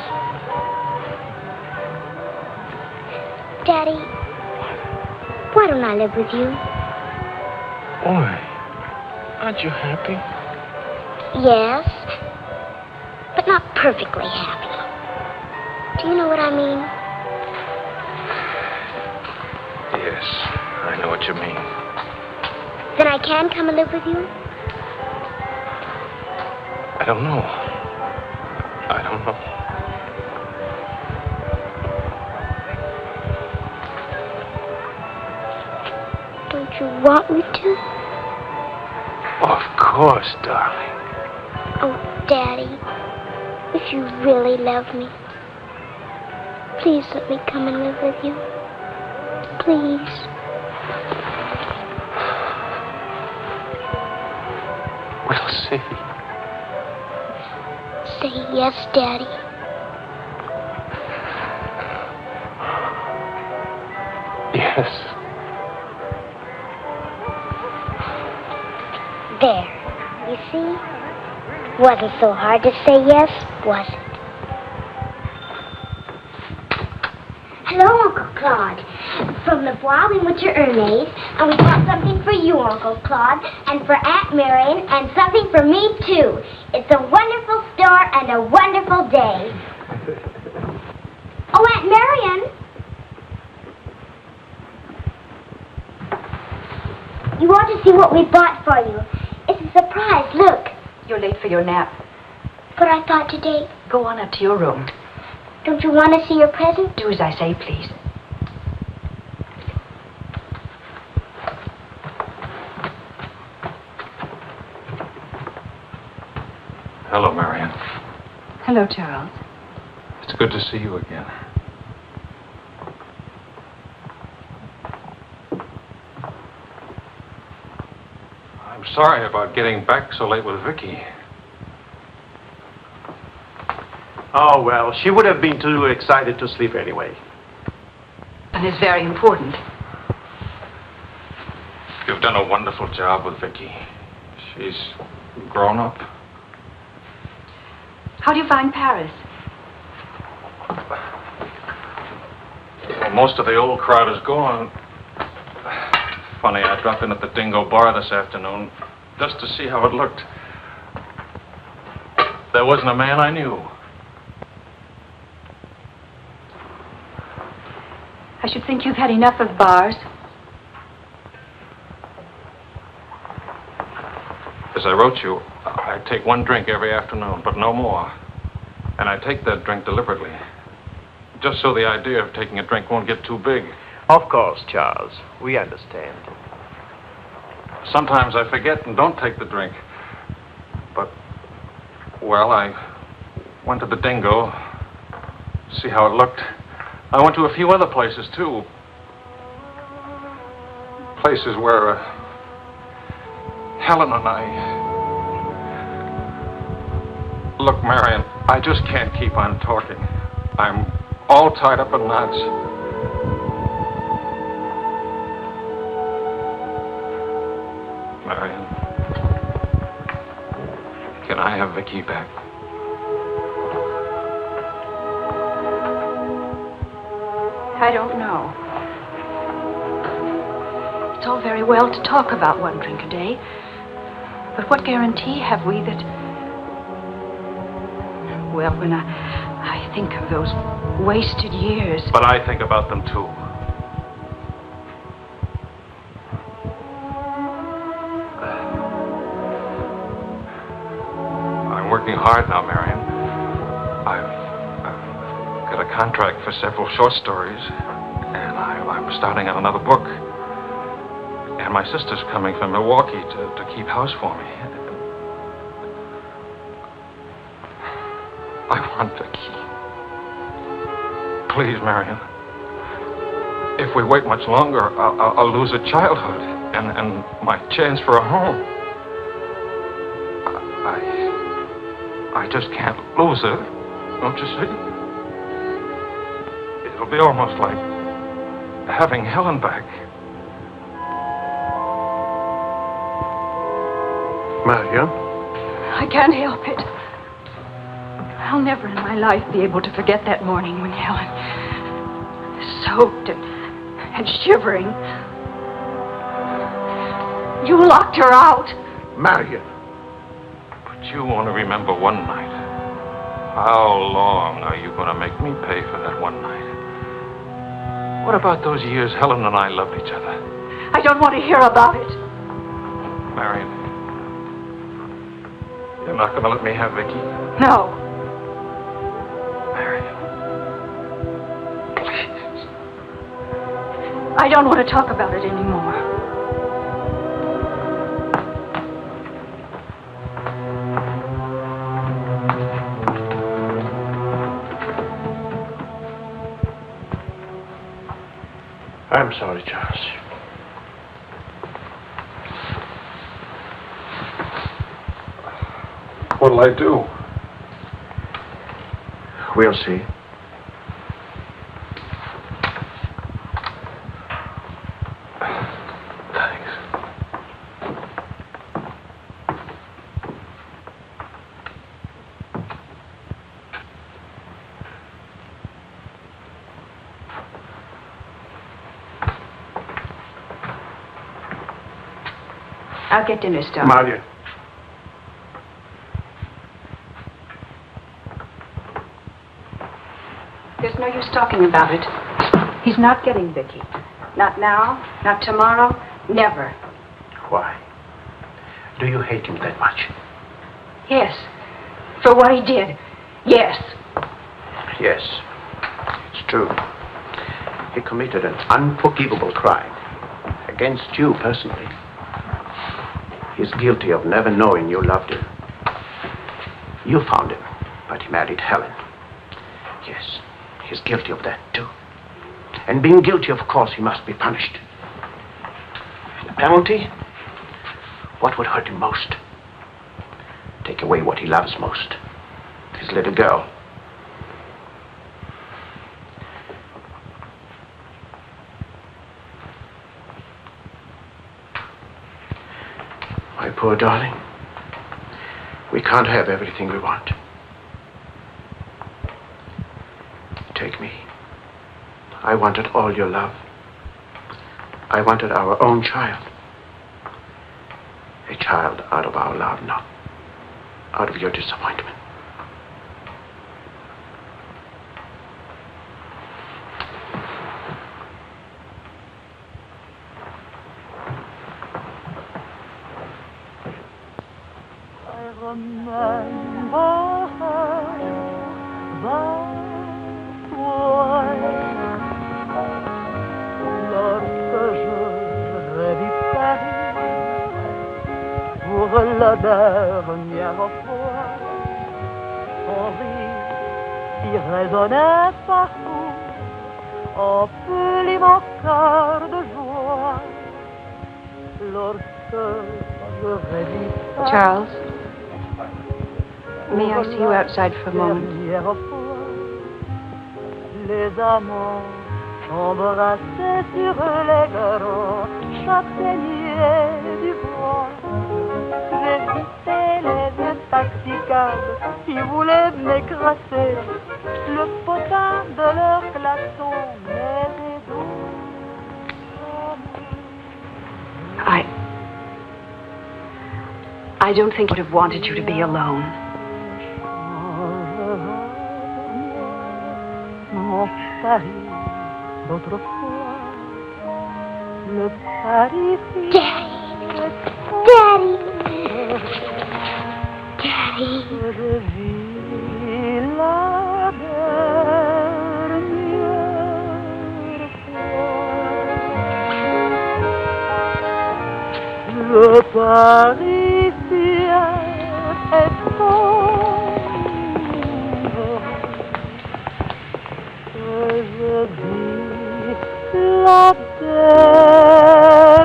S12: Daddy, Why don't I live with you?
S10: Why? Aren't you happy?
S12: Yes, but not perfectly happy. Do you know what I mean?
S10: Yes, I know what you mean.
S12: Then I can come and live with you?
S10: I don't know. I don't know.
S12: Don't you want me to?
S10: Of course, darling.
S12: Oh, Daddy, if you really love me, please let me come and live with you. Please.
S10: We'll see.
S12: Say yes, Daddy.
S10: Yes.
S12: There. You see? Wasn't so hard to say yes, was it? Hello, Uncle Claude. From the Bois, we went to Ernest, and we bought something for you, Uncle Claude, and for Aunt Marion, and something for me, too. It's a wonderful store and a wonderful day. Oh, Aunt Marion! You ought to see what we bought for you. It's a surprise, look.
S6: You're late for your nap.
S12: But I thought today...
S6: Go on up to your room.
S12: Don't you want to see your present?
S6: Do as I say, please.
S10: Hello, Marion.
S6: Hello, Charles.
S10: It's good to see you again. I'm sorry about getting back so late with Vicky.
S18: Oh, well, she would have been too excited to sleep anyway.
S6: And it's very important.
S10: You've done a wonderful job with Vicky. She's grown up.
S6: How do you find Paris?
S10: Well, most of the old crowd is gone. Funny, I dropped in at the Dingo Bar this afternoon just to see how it looked. There wasn't a man I knew.
S6: I should think you've had enough of bars.
S10: As I wrote you, I take one drink every afternoon, but no more. And I take that drink deliberately, just so the idea of taking a drink won't get too big.
S18: Of course, Charles. We understand.
S10: Sometimes I forget and don't take the drink. But, well, I went to the Dingo, see how it looked. I went to a few other places, too. Places where Helen and I... Look, Marion, I just can't keep on talking. I'm all tied up in knots. Marion, can I have Vicky back?
S6: I don't know. It's all very well to talk about one drink a day. But what guarantee have we that... Well, when I think of those wasted years...
S10: But I think about them, too. I'm working hard now, Marion. I've got a contract for several short stories, and I'm starting on another book. And my sister's coming from Milwaukee to keep house for me. I want Vicky. Please, Marion. If we wait much longer, I'll lose a childhood and my chance for a home. I just can't lose her, don't you see? It'll be almost like having Helen back.
S18: Marion?
S6: I can't help it. I'll never in my life be able to forget that morning when Helen, soaked and shivering, You locked her out.
S16: Marion.
S10: But you only remember one night. How long are you going to make me pay for that one night? What about those years Helen and I loved each other?
S6: I don't want to hear about it.
S10: Marion, you're not going to let me have Vicky?
S6: No.
S10: Marion.
S6: I don't want to talk about it anymore.
S16: I'm sorry, Charles.
S7: What'll I do?
S16: We'll see.
S6: I'll get dinner started.
S16: Marion.
S6: There's no use talking about it. He's not getting Vicky. Not now, not tomorrow, never.
S16: Why? Do you hate him that much?
S6: Yes. For what he did. Yes.
S16: Yes. It's true. He committed an unforgivable crime. Against you personally. He's guilty of never knowing you loved him. You found him, but he married Helen. Yes, he's guilty of that too. And being guilty, of course, he must be punished. And the penalty? What would hurt him most? Take away what he loves most. His little girl. My poor darling, we can't have everything we want. Take me. I wanted all your love. I wanted our own child. A child out of our love, not out of your disappointment.
S1: La dernière fois, son rire qui résonnait partout, emplit mon cœur de joie. Lorsque je revis
S6: Charles, may I see you outside for a moment?
S1: Les amants s'embrassaient sur les grands châtaigniers du bois. J'évitais les intoxicables qui voulaient m'écraser. Le potin de leur glaçon m'aidait doux.
S6: I don't think I would have wanted you to be alone.
S1: Mon Paris d'autrefois, le Paris.
S12: Daddy! Daddy!
S1: Je vis la dernière fois. Le Parisien est sombre. Je vis la dernière fois.